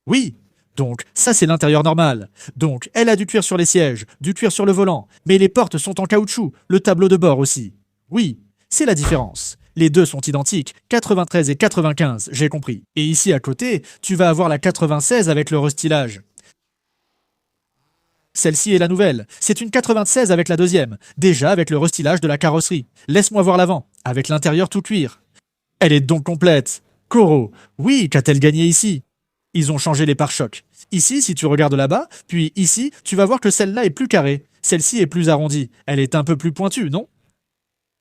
Oui. Donc, ça c'est l'intérieur normal. Donc, elle a du cuir sur les sièges, du cuir sur le volant, mais les portes sont en caoutchouc, le tableau de bord aussi. Oui, c'est la différence. Les deux sont identiques, 93 et 95, j'ai compris. Et ici à côté, tu vas avoir la 96 avec le restylage. Celle-ci est la nouvelle. C'est une 96 avec la deuxième, déjà avec le restylage de la carrosserie. Laisse-moi voir l'avant, avec l'intérieur tout cuir. Elle est donc complète. Coro, oui, qu'a-t-elle gagné ici? Ils ont changé les pare-chocs. Ici, si tu regardes là-bas, puis ici, tu vas voir que celle-là est plus carrée. Celle-ci est plus arrondie. Elle est un peu plus pointue, non?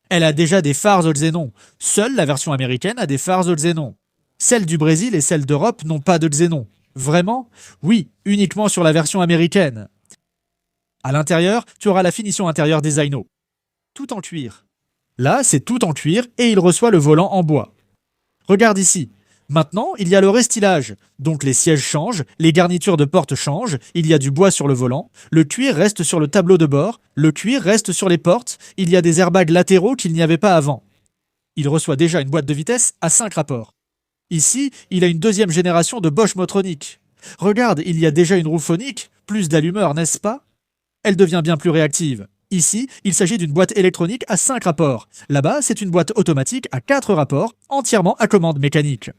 Elle a déjà des phares au xénon. Seule la version américaine a des phares au xénon. Celles du Brésil et celles d'Europe n'ont pas de xénon. Vraiment? Oui, uniquement sur la version américaine. À l'intérieur, tu auras la finition intérieure des Zaino. Tout en cuir. Là, c'est tout en cuir et il reçoit le volant en bois. Regarde ici. Maintenant, il y a le restylage. Donc les sièges changent, les garnitures de porte changent, il y a du bois sur le volant, le cuir reste sur le tableau de bord, le cuir reste sur les portes, il y a des airbags latéraux qu'il n'y avait pas avant. Il reçoit déjà une boîte de vitesse à 5 rapports. Ici, il a une deuxième génération de Bosch Motronic. Regarde, il y a déjà une roue phonique, plus d'allumeur, n'est-ce pas? Elle devient bien plus réactive. Ici, il s'agit d'une boîte électronique à 5 rapports. Là-bas, c'est une boîte automatique à 4 rapports, entièrement à commande mécanique.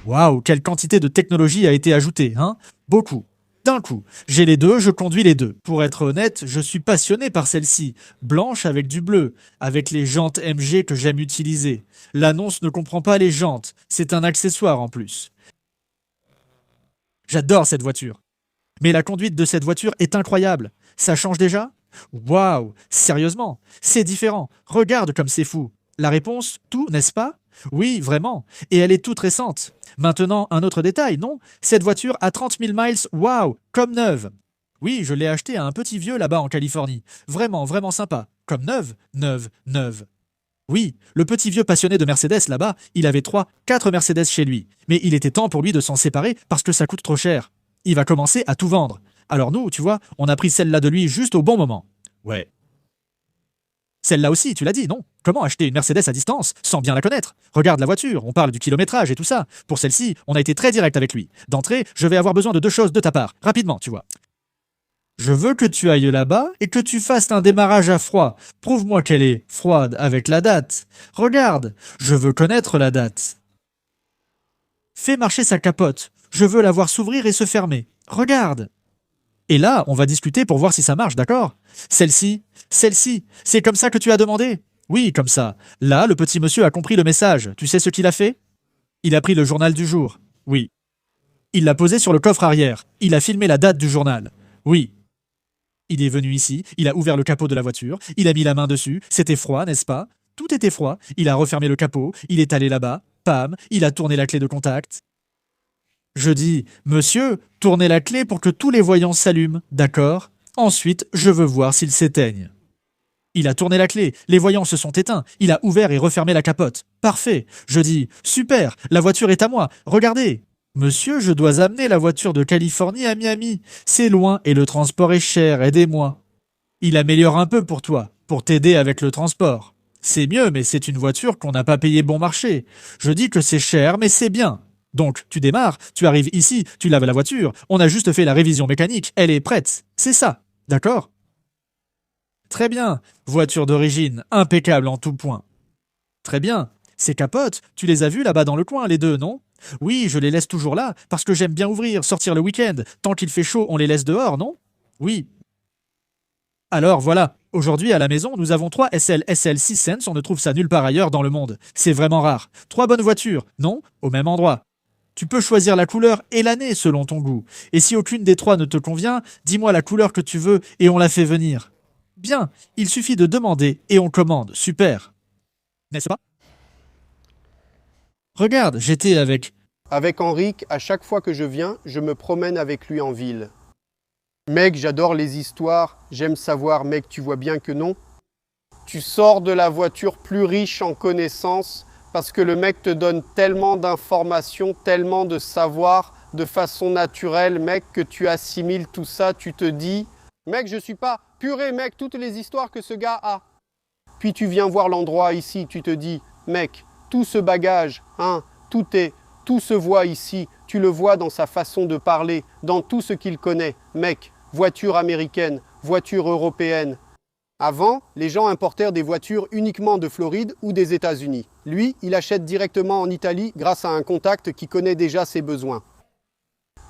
Waouh, quelle quantité de technologie a été ajoutée, hein? Beaucoup. D'un coup. J'ai les deux, je conduis les deux. Pour être honnête, je suis passionné par celle-ci. Blanche avec du bleu, avec les jantes MG que j'aime utiliser. L'annonce ne comprend pas les jantes, c'est un accessoire en plus. J'adore cette voiture. Mais la conduite de cette voiture est incroyable. Ça change déjà? Waouh, sérieusement, c'est différent. Regarde comme c'est fou. La réponse, tout, n'est-ce pas? Oui, vraiment. Et elle est toute récente. Maintenant, un autre détail, non? Cette voiture a 30 000 miles, waouh, comme neuve. Oui, je l'ai achetée à un petit vieux là-bas en Californie. Vraiment, vraiment sympa. Comme neuve, neuve, neuve. Oui, le petit vieux passionné de Mercedes là-bas, il avait 4 Mercedes chez lui. Mais il était temps pour lui de s'en séparer parce que ça coûte trop cher. Il va commencer à tout vendre. Alors nous, tu vois, on a pris celle-là de lui juste au bon moment. Ouais. Celle-là aussi, tu l'as dit, non? Comment acheter une Mercedes à distance sans bien la connaître? Regarde la voiture, on parle du kilométrage et tout ça. Pour celle-ci, on a été très direct avec lui. D'entrée, je vais avoir besoin de 2 choses de ta part, rapidement, tu vois. Je veux que tu ailles là-bas et que tu fasses un démarrage à froid. Prouve-moi qu'elle est froide avec la date. Regarde, je veux connaître la date. Fais marcher sa capote. Je veux la voir s'ouvrir et se fermer. Regarde. Et là, on va discuter pour voir si ça marche, d'accord? Celle-ci, c'est comme ça que tu as demandé? Oui, comme ça. Là, le petit monsieur a compris le message. Tu sais ce qu'il a fait? Il a pris le journal du jour. Oui. Il l'a posé sur le coffre arrière. Il a filmé la date du journal. Oui. Il est venu ici, il a ouvert le capot de la voiture, il a mis la main dessus, c'était froid, n'est-ce pas? Tout était froid, il a refermé le capot, il est allé là-bas, pam, il a tourné la clé de contact. Je dis, monsieur, tournez la clé pour que tous les voyants s'allument, d'accord? Ensuite, je veux voir s'ils s'éteignent. Il a tourné la clé, les voyants se sont éteints, il a ouvert et refermé la capote. Parfait. Je dis, super, la voiture est à moi, regardez. Monsieur, je dois amener la voiture de Californie à Miami. C'est loin et le transport est cher, aidez-moi. Il améliore un peu pour toi. pour t'aider avec le transport. C'est mieux, mais c'est une voiture qu'on n'a pas payée bon marché. Je dis que c'est cher, mais c'est bien. Donc, tu démarres, tu arrives ici, tu laves la voiture, on a juste fait la révision mécanique, elle est prête. C'est ça, d'accord? Très bien, voiture d'origine, impeccable en tout point. Très bien, ces capotes, tu les as vues là-bas dans le coin, les deux, non? Oui, je les laisse toujours là, parce que j'aime bien ouvrir, sortir le week-end. Tant qu'il fait chaud, on les laisse dehors, non? Oui. Alors voilà, aujourd'hui à la maison, nous avons 3 SL 6 cents, on ne trouve ça nulle part ailleurs dans le monde. C'est vraiment rare. 3 bonnes voitures, non? Au même endroit. Tu peux choisir la couleur et l'année selon ton goût. Et si aucune des 3 ne te convient, dis-moi la couleur que tu veux et on la fait venir. Bien, il suffit de demander et on commande. Super. N'est-ce pas? Regarde, j'étais avec... Avec Henrik, à chaque fois que je viens, je me promène avec lui en ville. Mec, j'adore les histoires, j'aime savoir, mec, tu vois bien que non. Tu sors de la voiture plus riche en connaissances parce que le mec te donne tellement d'informations, tellement de savoir de façon naturelle, mec, que tu assimiles tout ça, tu te dis, mec, je suis pas purée, mec, toutes les histoires que ce gars a. Puis tu viens voir l'endroit ici, tu te dis, mec, tout ce bagage, hein, tout se voit ici, tu le vois dans sa façon de parler, dans tout ce qu'il connaît, mec, voiture américaine, voiture européenne. Avant, les gens importèrent des voitures uniquement de Floride ou des États-Unis. Lui, il achète directement en Italie grâce à un contact qui connaît déjà ses besoins.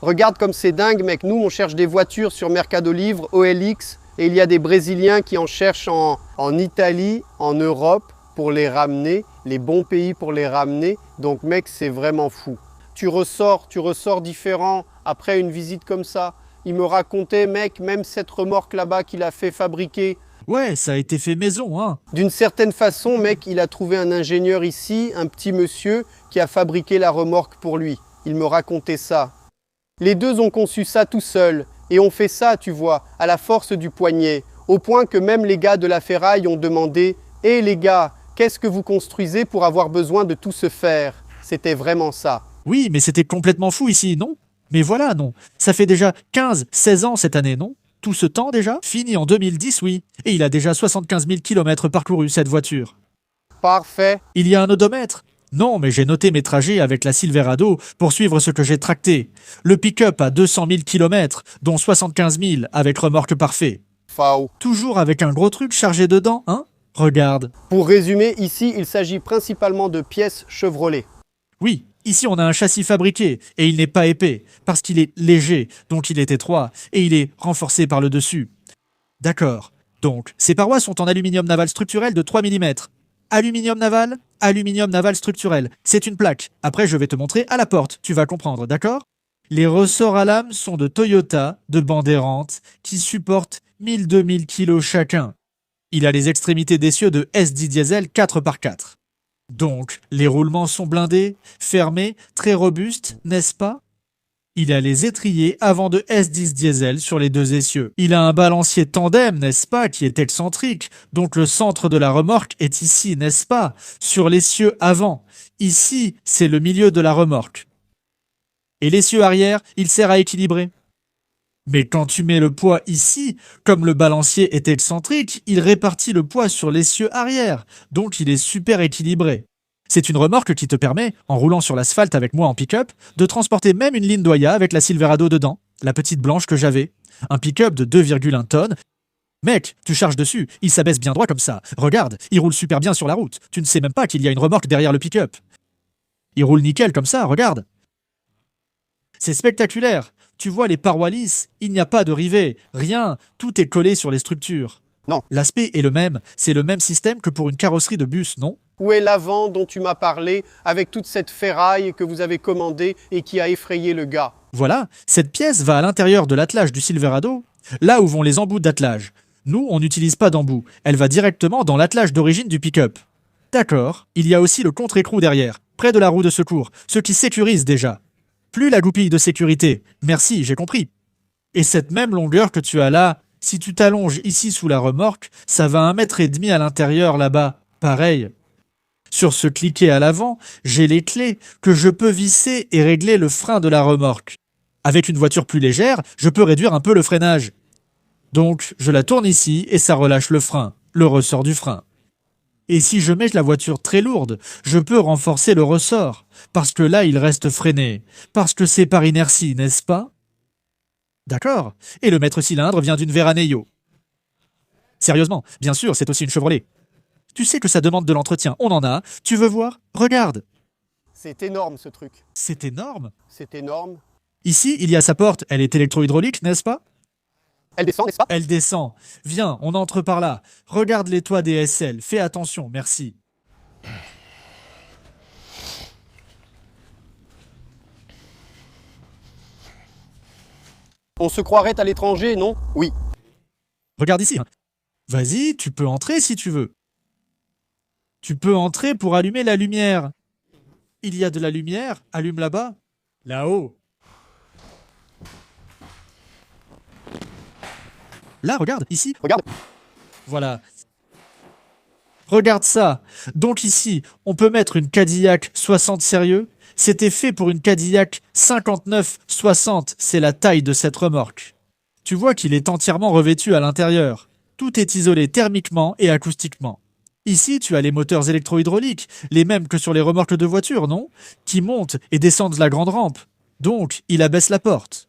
Regarde comme c'est dingue, mec. Nous, on cherche des voitures sur Mercado Livre, OLX, et il y a des Brésiliens qui en cherchent en Italie, en Europe, pour les ramener, les bons pays pour les ramener. Donc, mec, c'est vraiment fou. Tu ressors différent après une visite comme ça. Il me racontait, mec, même cette remorque là-bas qu'il a fait fabriquer. Ouais, ça a été fait maison, hein. D'une certaine façon, mec, il a trouvé un ingénieur ici, un petit monsieur, qui a fabriqué la remorque pour lui. Il me racontait ça. Les deux ont conçu ça tout seuls. Et on fait ça, tu vois, à la force du poignet. Au point que même les gars de la ferraille ont demandé « Eh les gars, qu'est-ce que vous construisez pour avoir besoin de tout ce fer ?» C'était vraiment ça. Oui, mais c'était complètement fou ici, non? Mais voilà, non. Ça fait déjà 16 ans cette année, non? Tout ce temps déjà? Fini en 2010, oui. Et il a déjà 75 000 km parcourus, cette voiture. Parfait. Il y a un odomètre? Non, mais j'ai noté mes trajets avec la Silverado pour suivre ce que j'ai tracté. Le pick-up a 200 000 km, dont 75 000 avec remorque parfait. Faux. Toujours avec un gros truc chargé dedans, hein? Regarde. Pour résumer, ici, il s'agit principalement de pièces Chevrolet. Oui, ici on a un châssis fabriqué, et il n'est pas épais, parce qu'il est léger, donc il est étroit, et il est renforcé par le dessus. D'accord. Donc, ces parois sont en aluminium naval structurel de 3 mm. Aluminium naval structurel. C'est une plaque. Après, je vais te montrer à la porte, tu vas comprendre, d'accord? Les ressorts à lame sont de Toyota, de bandérante, qui supportent 1000-2000 kg chacun. Il a les extrémités d'essieu de SD Diesel 4x4. Donc, les roulements sont blindés, fermés, très robustes, n'est-ce pas? Il a les étriers avant de S10 diesel sur les deux essieux. Il a un balancier tandem, n'est-ce pas, qui est excentrique. Donc le centre de la remorque est ici, n'est-ce pas, sur l'essieu avant. Ici, c'est le milieu de la remorque. Et l'essieu arrière, il sert à équilibrer. Mais quand tu mets le poids ici, comme le balancier est excentrique, il répartit le poids sur l'essieu arrière. Donc il est super équilibré. C'est une remorque qui te permet, en roulant sur l'asphalte avec moi en pick-up, de transporter même une ligne Doya avec la Silverado dedans, la petite blanche que j'avais. Un pick-up de 2,1 tonnes. Mec, tu charges dessus, il s'abaisse bien droit comme ça. Regarde, il roule super bien sur la route. Tu ne sais même pas qu'il y a une remorque derrière le pick-up. Il roule nickel comme ça, regarde. C'est spectaculaire. Tu vois les parois lisses, il n'y a pas de rivet, rien, tout est collé sur les structures. Non. L'aspect est le même, c'est le même système que pour une carrosserie de bus, non? Où est l'avant dont tu m'as parlé, avec toute cette ferraille que vous avez commandée et qui a effrayé le gars? Voilà, cette pièce va à l'intérieur de l'attelage du Silverado, là où vont les embouts d'attelage. Nous, on n'utilise pas d'embout, elle va directement dans l'attelage d'origine du pick-up. D'accord, il y a aussi le contre-écrou derrière, près de la roue de secours, ce qui sécurise déjà. Plus la goupille de sécurité, merci, j'ai compris. Et cette même longueur que tu as là, si tu t'allonges ici sous la remorque, ça va 1,5 m à l'intérieur là-bas, pareil. Sur ce cliquet à l'avant, j'ai les clés que je peux visser et régler le frein de la remorque. Avec une voiture plus légère, je peux réduire un peu le freinage. Donc, je la tourne ici et ça relâche le frein. le ressort du frein. Et si je mets la voiture très lourde, je peux renforcer le ressort, parce que là il reste freiné, parce que c'est par inertie, n'est-ce pas? D'accord. Et le maître cylindre vient d'une Veranello. Sérieusement, bien sûr, c'est aussi une Chevrolet. Tu sais que ça demande de l'entretien, on en a. Tu veux voir? Regarde. C'est énorme ce truc. C'est énorme. C'est énorme. Ici, il y a sa porte, elle est électro-hydraulique, n'est-ce pas? Elle descend, n'est-ce pas? Elle descend. Viens, on entre par là. Regarde les toits des SL. Fais attention, merci. On se croirait à l'étranger, non? Oui. Regarde ici. Vas-y, tu peux entrer si tu veux. Tu peux entrer pour allumer la lumière. Il y a de la lumière, allume là-bas. Là-haut. Là, regarde, ici. Regarde. Voilà. Regarde ça. Donc ici, on peut mettre une Cadillac 60 sérieux. C'était fait pour une Cadillac 59-60. C'est la taille de cette remorque. Tu vois qu'il est entièrement revêtu à l'intérieur. Tout est isolé thermiquement et acoustiquement. Ici, tu as les moteurs électro-hydrauliques, les mêmes que sur les remorques de voiture, non? Qui montent et descendent la grande rampe. Donc, il abaisse la porte.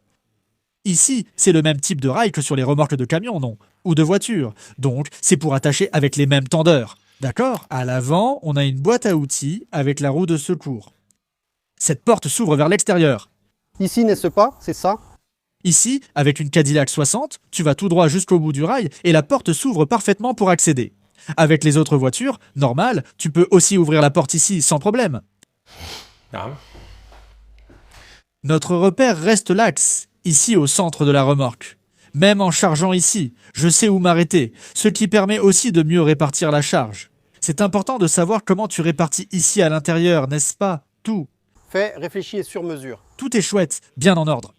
Ici, c'est le même type de rail que sur les remorques de camions, non? Ou de voiture. Donc, c'est pour attacher avec les mêmes tendeurs. D'accord? À l'avant, on a une boîte à outils avec la roue de secours. Cette porte s'ouvre vers l'extérieur. Ici, n'est-ce pas? C'est ça? Ici, avec une Cadillac 60, tu vas tout droit jusqu'au bout du rail et la porte s'ouvre parfaitement pour accéder. Avec les autres voitures, normal, tu peux aussi ouvrir la porte ici sans problème. Ja. Notre repère reste l'axe, ici au centre de la remorque. Même en chargeant ici, je sais où m'arrêter, ce qui permet aussi de mieux répartir la charge. C'est important de savoir comment tu répartis ici à l'intérieur, n'est-ce pas? Tout. Fait, réfléchi et sur mesure. Tout est chouette, bien en ordre.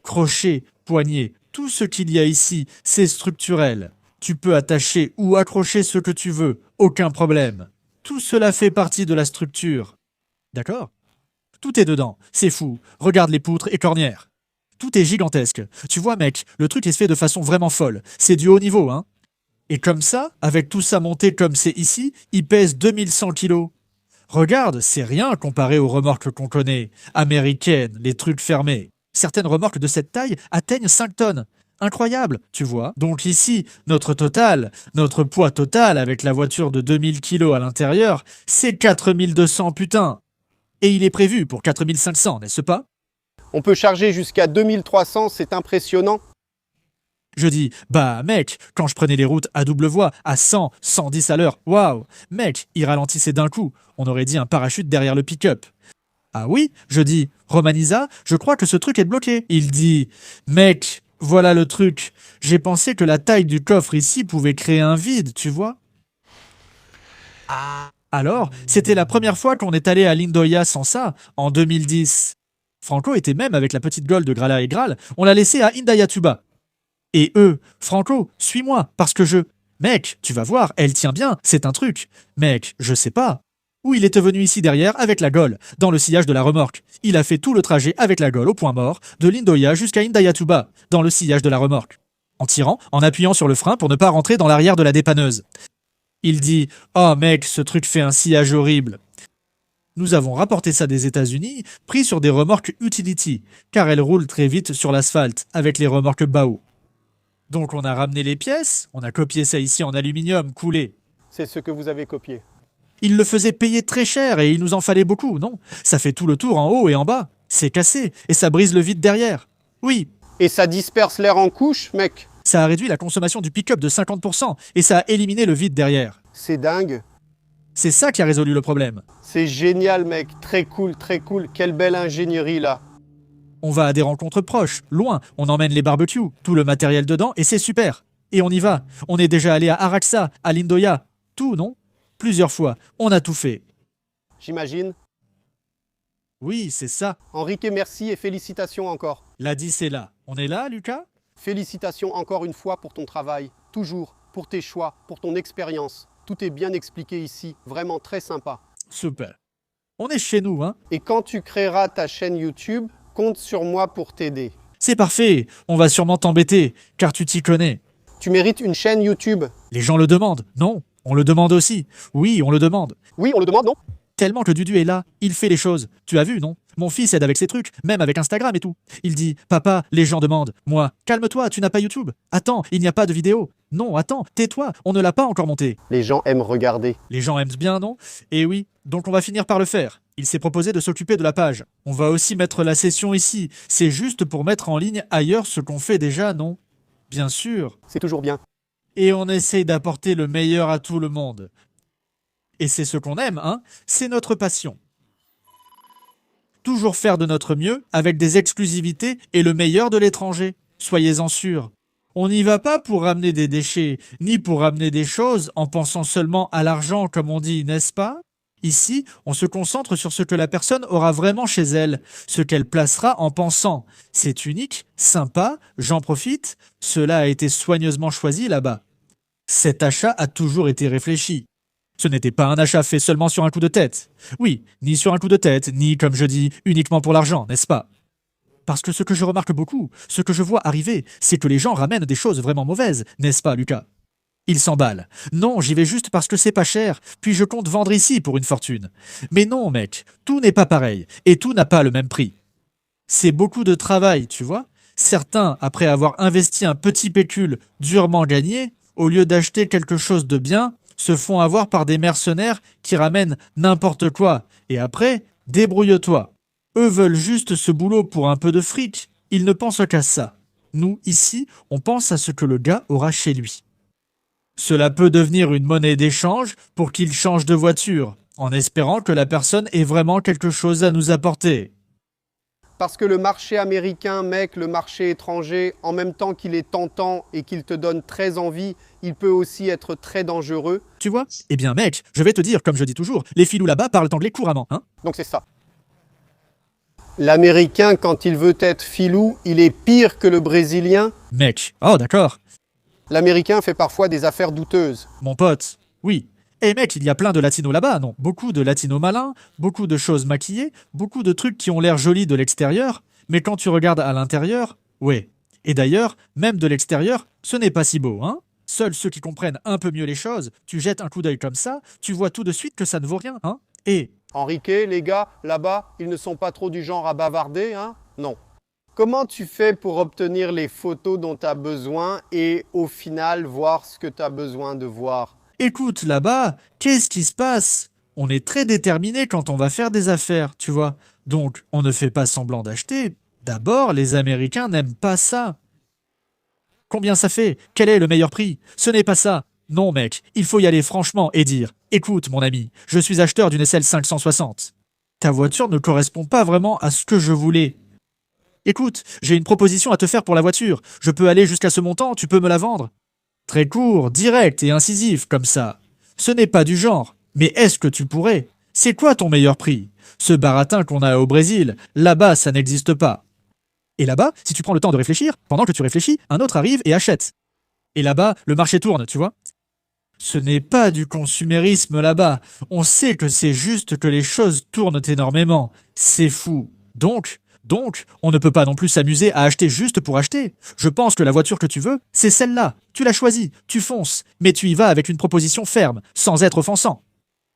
Crochet, poignée, tout ce qu'il y a ici, c'est structurel. Tu peux attacher ou accrocher ce que tu veux, aucun problème. Tout cela fait partie de la structure. D'accord? Tout est dedans, c'est fou. Regarde les poutres et cornières. Tout est gigantesque. Tu vois, mec, le truc est fait de façon vraiment folle. C'est du haut niveau, hein? Et comme ça, avec tout ça monté comme c'est ici, il pèse 2100 kilos. Regarde, c'est rien comparé aux remorques qu'on connaît. Américaines, les trucs fermés. Certaines remorques de cette taille atteignent 5 tonnes. Incroyable, tu vois. Donc ici, notre poids total avec la voiture de 2000 kilos à l'intérieur, c'est 4200 putain. Et il est prévu pour 4500, n'est-ce pas? On peut charger jusqu'à 2300, c'est impressionnant. Je dis, bah mec, quand je prenais les routes à double voie, à 100, 110 à l'heure, waouh, mec, il ralentissait d'un coup. On aurait dit un parachute derrière le pick-up. Ah oui, je dis, Romanisa, je crois que ce truc est bloqué. Il dit, mec, voilà le truc. J'ai pensé que la taille du coffre ici pouvait créer un vide, tu vois. Alors, c'était la première fois qu'on est allé à Lindoya sans ça, en 2010. Franco était même avec la petite Gold de Grala et Graal, on l'a laissé à Indayatuba. Et eux, Franco, suis-moi, parce que je... Mec, tu vas voir, elle tient bien, c'est un truc. Mec, je sais pas. Ou il était venu ici derrière avec la Gol, dans le sillage de la remorque. Il a fait tout le trajet avec la Gol au point mort, de Lindoya jusqu'à Indayatuba, dans le sillage de la remorque. En tirant, en appuyant sur le frein pour ne pas rentrer dans l'arrière de la dépanneuse. Il dit « Oh mec, ce truc fait un sillage horrible ». Nous avons rapporté ça des États-Unis, pris sur des remorques utility, car elles roulent très vite sur l'asphalte, avec les remorques Bao. Donc on a ramené les pièces, on a copié ça ici en aluminium coulé. C'est ce que vous avez copié. Il le faisait payer très cher et il nous en fallait beaucoup, non? Ça fait tout le tour en haut et en bas. C'est cassé et ça brise le vide derrière. Oui. Et ça disperse l'air en couches, mec. Ça a réduit la consommation du pick-up de 50% et ça a éliminé le vide derrière. C'est dingue. C'est ça qui a résolu le problème. C'est génial, mec. Très cool, très cool. Quelle belle ingénierie, là. On va à des rencontres proches, loin. On emmène les barbecues, tout le matériel dedans et c'est super. Et on y va. On est déjà allé à Araxa, à Lindoya. Tout, non? Plusieurs fois. On a tout fait. J'imagine. Oui, c'est ça. Enrique, merci et félicitations encore. La 10 est là. On est là, Lucas? Félicitations encore une fois pour ton travail. Toujours. Pour tes choix, pour ton expérience. Tout est bien expliqué ici. Vraiment très sympa. Super. On est chez nous, hein? Et quand tu créeras ta chaîne YouTube, compte sur moi pour t'aider. C'est parfait. On va sûrement t'embêter, car tu t'y connais. Tu mérites une chaîne YouTube. Les gens le demandent, non? On le demande aussi. Oui, on le demande. Oui, on le demande, non? Tellement que Dudu est là, il fait les choses. Tu as vu, non? Mon fils aide avec ses trucs, même avec Instagram et tout. Il dit « Papa, les gens demandent. » Moi, « Calme-toi, tu n'as pas YouTube. Attends, il n'y a pas de vidéo. Non, attends, tais-toi, on ne l'a pas encore monté. » Les gens aiment regarder. Les gens aiment bien, non? Et oui, donc on va finir par le faire. Il s'est proposé de s'occuper de la page. On va aussi mettre la session ici. C'est juste pour mettre en ligne ailleurs ce qu'on fait déjà, non? Bien sûr. C'est toujours bien. Et on essaye d'apporter le meilleur à tout le monde. Et c'est ce qu'on aime, hein? C'est notre passion. Toujours faire de notre mieux avec des exclusivités et le meilleur de l'étranger. Soyez-en sûrs. On n'y va pas pour ramener des déchets, ni pour ramener des choses en pensant seulement à l'argent, comme on dit, n'est-ce pas? Ici, on se concentre sur ce que la personne aura vraiment chez elle, ce qu'elle placera en pensant. C'est unique, sympa, j'en profite, cela a été soigneusement choisi là-bas. Cet achat a toujours été réfléchi. Ce n'était pas un achat fait seulement sur un coup de tête. Oui, ni sur un coup de tête, ni, comme je dis, uniquement pour l'argent, n'est-ce pas? Parce que ce que je remarque beaucoup, ce que je vois arriver, c'est que les gens ramènent des choses vraiment mauvaises, n'est-ce pas, Lucas? Ils s'emballent. Non, j'y vais juste parce que c'est pas cher, puis je compte vendre ici pour une fortune. Mais non, mec, tout n'est pas pareil, et tout n'a pas le même prix. C'est beaucoup de travail, tu vois? Certains, après avoir investi un petit pécule durement gagné, au lieu d'acheter quelque chose de bien, se font avoir par des mercenaires qui ramènent n'importe quoi. Et après, débrouille-toi. Eux veulent juste ce boulot pour un peu de fric. Ils ne pensent qu'à ça. Nous, ici, on pense à ce que le gars aura chez lui. Cela peut devenir une monnaie d'échange pour qu'il change de voiture, en espérant que la personne ait vraiment quelque chose à nous apporter. Parce que le marché américain, mec, le marché étranger, en même temps qu'il est tentant et qu'il te donne très envie, il peut aussi être très dangereux. Tu vois? Eh bien mec, je vais te dire, comme je dis toujours, les filous là-bas parlent anglais couramment, hein? Donc c'est ça. L'Américain, quand il veut être filou, il est pire que le Brésilien. Mec, oh d'accord. L'Américain fait parfois des affaires douteuses. Mon pote, oui. Eh mec, il y a plein de latinos là-bas, non? Beaucoup de latinos malins, beaucoup de choses maquillées, beaucoup de trucs qui ont l'air jolis de l'extérieur, mais quand tu regardes à l'intérieur, ouais. Et d'ailleurs, même de l'extérieur, ce n'est pas si beau, hein? Seuls ceux qui comprennent un peu mieux les choses, tu jettes un coup d'œil comme ça, tu vois tout de suite que ça ne vaut rien, hein? Et Enrique, les gars, là-bas, ils ne sont pas trop du genre à bavarder, hein? Non. Comment tu fais pour obtenir les photos dont tu as besoin et au final voir ce que tu as besoin de voir? écoute, là-bas, qu'est-ce qui se passe? On est très déterminé quand on va faire des affaires, tu vois. Donc, on ne fait pas semblant d'acheter. D'abord, les Américains n'aiment pas ça. Combien ça fait? Quel est le meilleur prix? Ce n'est pas ça. Non, mec, il faut y aller franchement et dire « Écoute, mon ami, je suis acheteur d'une SL 560. Ta voiture ne correspond pas vraiment à ce que je voulais. Écoute, j'ai une proposition à te faire pour la voiture. Je peux aller jusqu'à ce montant, tu peux me la vendre. » Très court, direct et incisif, comme ça. Ce n'est pas du genre. Mais est-ce que tu pourrais? C'est quoi ton meilleur prix? Ce baratin qu'on a au Brésil, là-bas, ça n'existe pas. Et là-bas, si tu prends le temps de réfléchir, pendant que tu réfléchis, un autre arrive et achète. Et là-bas, le marché tourne, tu vois. Ce n'est pas du consumérisme là-bas. On sait que c'est juste que les choses tournent énormément. C'est fou. Donc, on ne peut pas non plus s'amuser à acheter juste pour acheter. Je pense que la voiture que tu veux, c'est celle-là. Tu l'as choisie, tu fonces, mais tu y vas avec une proposition ferme, sans être offensant.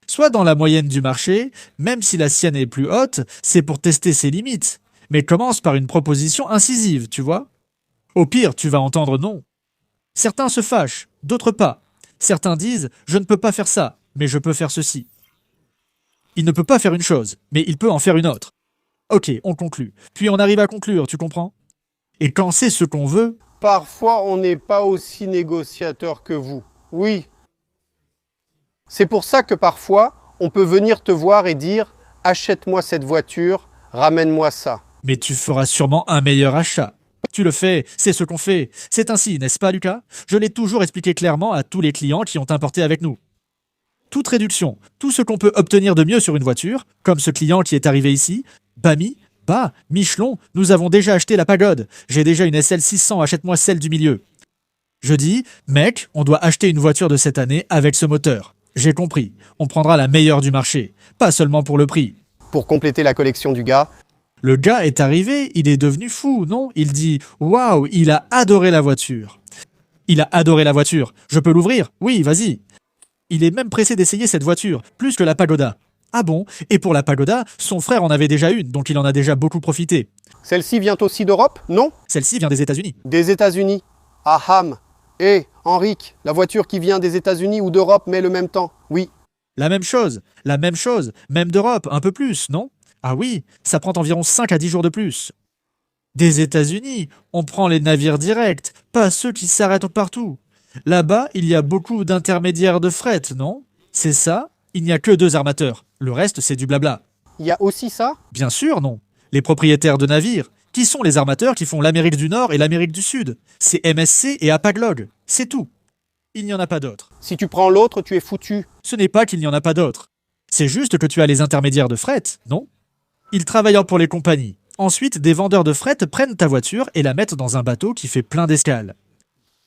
Sois dans la moyenne du marché, même si la sienne est plus haute, c'est pour tester ses limites. Mais commence par une proposition incisive, tu vois. Au pire, tu vas entendre non. Certains se fâchent, d'autres pas. Certains disent « je ne peux pas faire ça, mais je peux faire ceci ». Il ne peut pas faire une chose, mais il peut en faire une autre. Ok, on conclut. Puis on arrive à conclure, tu comprends? Et quand c'est ce qu'on veut... Parfois, on n'est pas aussi négociateur que vous. Oui. C'est pour ça que parfois, on peut venir te voir et dire « Achète-moi cette voiture, ramène-moi ça ». Mais tu feras sûrement un meilleur achat. Tu le fais, c'est ce qu'on fait. C'est ainsi, n'est-ce pas, Lucas? Je l'ai toujours expliqué clairement à tous les clients qui ont importé avec nous. Toute réduction, tout ce qu'on peut obtenir de mieux sur une voiture, comme ce client qui est arrivé ici, Bami, Bah, Michelon, nous avons déjà acheté la pagode. J'ai déjà une SL 600, achète-moi celle du milieu. Je dis, mec, on doit acheter une voiture de cette année avec ce moteur. J'ai compris, on prendra la meilleure du marché, pas seulement pour le prix. Pour compléter la collection du gars, Le gars est arrivé, il est devenu fou, non? Il dit « Waouh, il a adoré la voiture ». Il a adoré la voiture. Je peux l'ouvrir? Oui, vas-y. Il est même pressé d'essayer cette voiture, plus que la Pagoda. Ah bon? Et pour la Pagoda, son frère en avait déjà une, donc il en a déjà beaucoup profité. Celle-ci vient aussi d'Europe? Non? Celle-ci vient des États-Unis. Des États-Unis. Aham. Hé, Henrik, la voiture qui vient des États-Unis ou d'Europe met le même temps. Oui. La même chose, même d'Europe, un peu plus, non? Ah oui, ça prend environ 5 à 10 jours de plus. Des États-Unis, on prend les navires directs, pas ceux qui s'arrêtent partout. Là-bas, il y a beaucoup d'intermédiaires de fret, non? C'est ça? Il n'y a que 2 armateurs. Le reste, c'est du blabla. Il y a aussi ça? Bien sûr, non. Les propriétaires de navires. Qui sont les armateurs qui font l'Amérique du Nord et l'Amérique du Sud? C'est MSC et Hapag-Lloyd. C'est tout. Il n'y en a pas d'autres. Si tu prends l'autre, tu es foutu. Ce n'est pas qu'il n'y en a pas d'autres. C'est juste que tu as les intermédiaires de fret, non? Ils travaillent pour les compagnies. Ensuite, des vendeurs de fret prennent ta voiture et la mettent dans un bateau qui fait plein d'escales.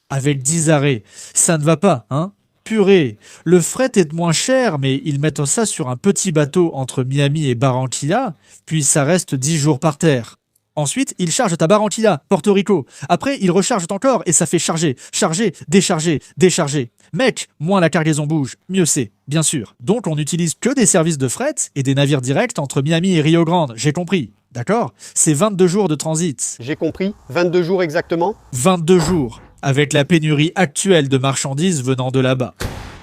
Avec 10 arrêts, ça ne va pas, hein? Purée, le fret est moins cher, mais ils mettent ça sur un petit bateau entre Miami et Barranquilla, puis ça reste 10 jours par terre. Ensuite, ils chargent à Barranquilla, Porto Rico. Après, ils rechargent encore et ça fait charger, charger, décharger, décharger. Mec, moins la cargaison bouge, mieux c'est, bien sûr. Donc on n'utilise que des services de fret et des navires directs entre Miami et Rio Grande, j'ai compris. D'accord? C'est 22 jours de transit. J'ai compris. 22 jours exactement? 22 jours, avec la pénurie actuelle de marchandises venant de là-bas.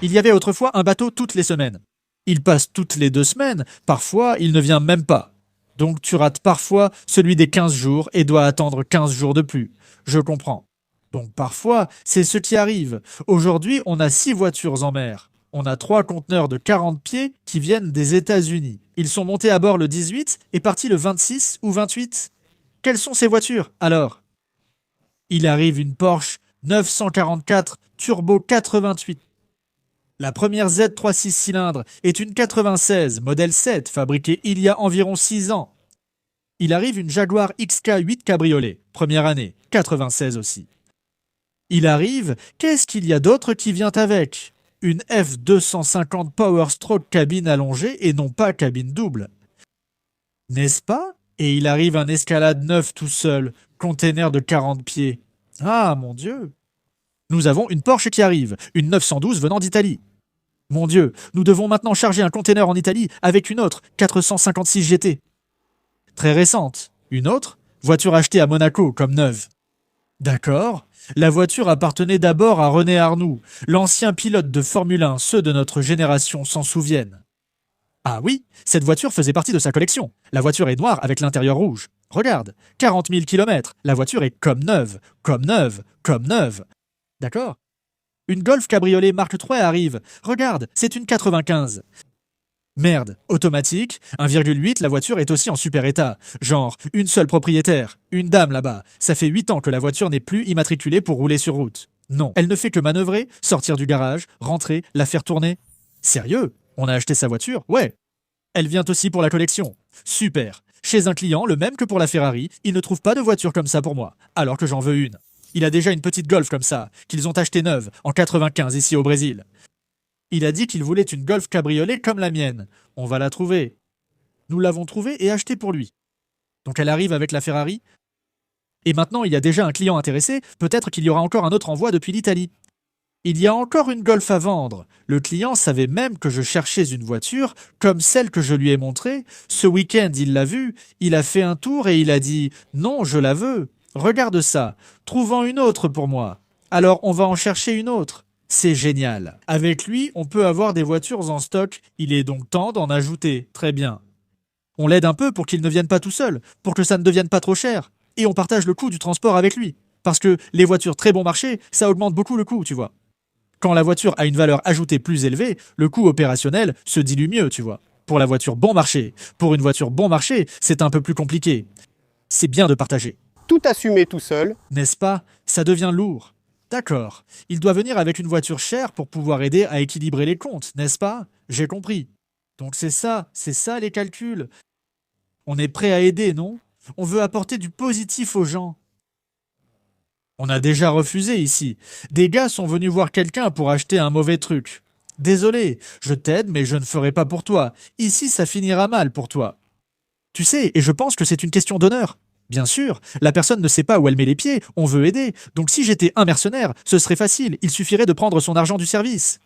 Il y avait autrefois un bateau toutes les semaines. Il passe toutes les 2 semaines, parfois il ne vient même pas. Donc tu rates parfois celui des 15 jours et dois attendre 15 jours de plus. Je comprends. Donc parfois, c'est ce qui arrive. Aujourd'hui, on a 6 voitures en mer. On a 3 conteneurs de 40 pieds qui viennent des États-Unis. Ils sont montés à bord le 18 et partis le 26 ou 28. Quelles sont ces voitures, alors? Il arrive une Porsche 944 Turbo 88. La première Z3 6 cylindres est une 96, modèle 7, fabriquée il y a environ 6 ans. Il arrive une Jaguar XK8 Cabriolet, première année, 96 aussi. Il arrive, qu'est-ce qu'il y a d'autre qui vient avec? Une F250 Power Stroke cabine allongée et non pas cabine double. N'est-ce pas? Et il arrive un Escalade 9 tout seul, container de 40 pieds. Ah, mon Dieu! Nous avons une Porsche qui arrive, une 912 venant d'Italie. Mon Dieu, nous devons maintenant charger un container en Italie avec une autre, 456 GT. Très récente. Une autre, voiture achetée à Monaco comme neuve. D'accord. La voiture appartenait d'abord à René Arnoux, l'ancien pilote de Formule 1, ceux de notre génération s'en souviennent. Ah oui, cette voiture faisait partie de sa collection. La voiture est noire avec l'intérieur rouge. Regarde, 40 000 km. La voiture est comme neuve, comme neuve, comme neuve. D'accord? Une Golf Cabriolet Mark III arrive. Regarde, c'est une 95. Merde, automatique, 1,8, la voiture est aussi en super état. Genre, une seule propriétaire, une dame là-bas. Ça fait 8 ans que la voiture n'est plus immatriculée pour rouler sur route. Non, elle ne fait que manœuvrer, sortir du garage, rentrer, la faire tourner. Sérieux? On a acheté sa voiture? Ouais. Elle vient aussi pour la collection. Super. Chez un client, le même que pour la Ferrari, il ne trouve pas de voiture comme ça pour moi, alors que j'en veux une. Il a déjà une petite Golf comme ça, qu'ils ont achetée neuve, en 95 ici au Brésil. Il a dit qu'il voulait une Golf cabriolet comme la mienne. On va la trouver. Nous l'avons trouvée et achetée pour lui. Donc elle arrive avec la Ferrari. Et maintenant il y a déjà un client intéressé, peut-être qu'il y aura encore un autre envoi depuis l'Italie. Il y a encore une Golf à vendre. Le client savait même que je cherchais une voiture comme celle que je lui ai montrée. Ce week-end il l'a vue, il a fait un tour et il a dit « Non, je la veux. Regarde ça, trouvant une autre pour moi. Alors on va en chercher une autre. » C'est génial. Avec lui, on peut avoir des voitures en stock. Il est donc temps d'en ajouter. Très bien. On l'aide un peu pour qu'il ne vienne pas tout seul, pour que ça ne devienne pas trop cher. Et on partage le coût du transport avec lui. Parce que les voitures très bon marché, ça augmente beaucoup le coût, tu vois. Quand la voiture a une valeur ajoutée plus élevée, le coût opérationnel se dilue mieux, tu vois. Pour la voiture bon marché. Pour une voiture bon marché, c'est un peu plus compliqué. C'est bien de partager. Tout assumer tout seul. N'est-ce pas? Ça devient lourd. D'accord. Il doit venir avec une voiture chère pour pouvoir aider à équilibrer les comptes, n'est-ce pas? J'ai compris. Donc c'est ça les calculs. On est prêt à aider, non? On veut apporter du positif aux gens. On a déjà refusé ici. Des gars sont venus voir quelqu'un pour acheter un mauvais truc. Désolé, je t'aide, mais je ne ferai pas pour toi. Ici, ça finira mal pour toi. Tu sais, et je pense que c'est une question d'honneur. Bien sûr, la personne ne sait pas où elle met les pieds, on veut aider. Donc si j'étais un mercenaire, ce serait facile, il suffirait de prendre son argent du service.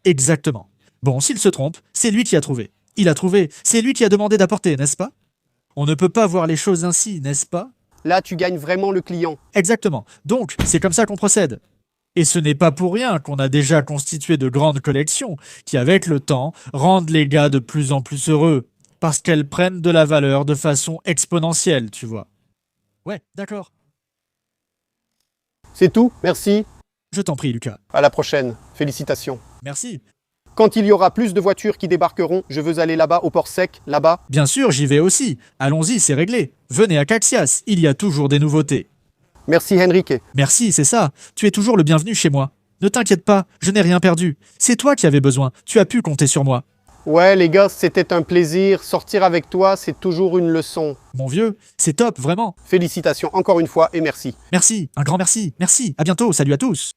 Exactement. Bon, s'il se trompe, c'est lui qui a trouvé. Il a trouvé, c'est lui qui a demandé d'apporter, n'est-ce pas? On ne peut pas voir les choses ainsi, n'est-ce pas? Là, tu gagnes vraiment le client. Exactement. Donc, c'est comme ça qu'on procède. Et ce n'est pas pour rien qu'on a déjà constitué de grandes collections qui, avec le temps, rendent les gars de plus en plus heureux, parce qu'elles prennent de la valeur de façon exponentielle, tu vois. Ouais, d'accord. C'est tout, merci. Je t'en prie, Lucas. À la prochaine. Félicitations. Merci. Quand il y aura plus de voitures qui débarqueront, je veux aller là-bas, au port sec, là-bas. Bien sûr, j'y vais aussi. Allons-y, c'est réglé. Venez à Caxias, il y a toujours des nouveautés. Merci Henrique. Merci, c'est ça. Tu es toujours le bienvenu chez moi. Ne t'inquiète pas, je n'ai rien perdu. C'est toi qui avais besoin. Tu as pu compter sur moi. Ouais les gars, c'était un plaisir. Sortir avec toi, c'est toujours une leçon. Mon vieux, c'est top, vraiment. Félicitations encore une fois et merci. Merci, un grand merci. Merci, à bientôt, salut à tous.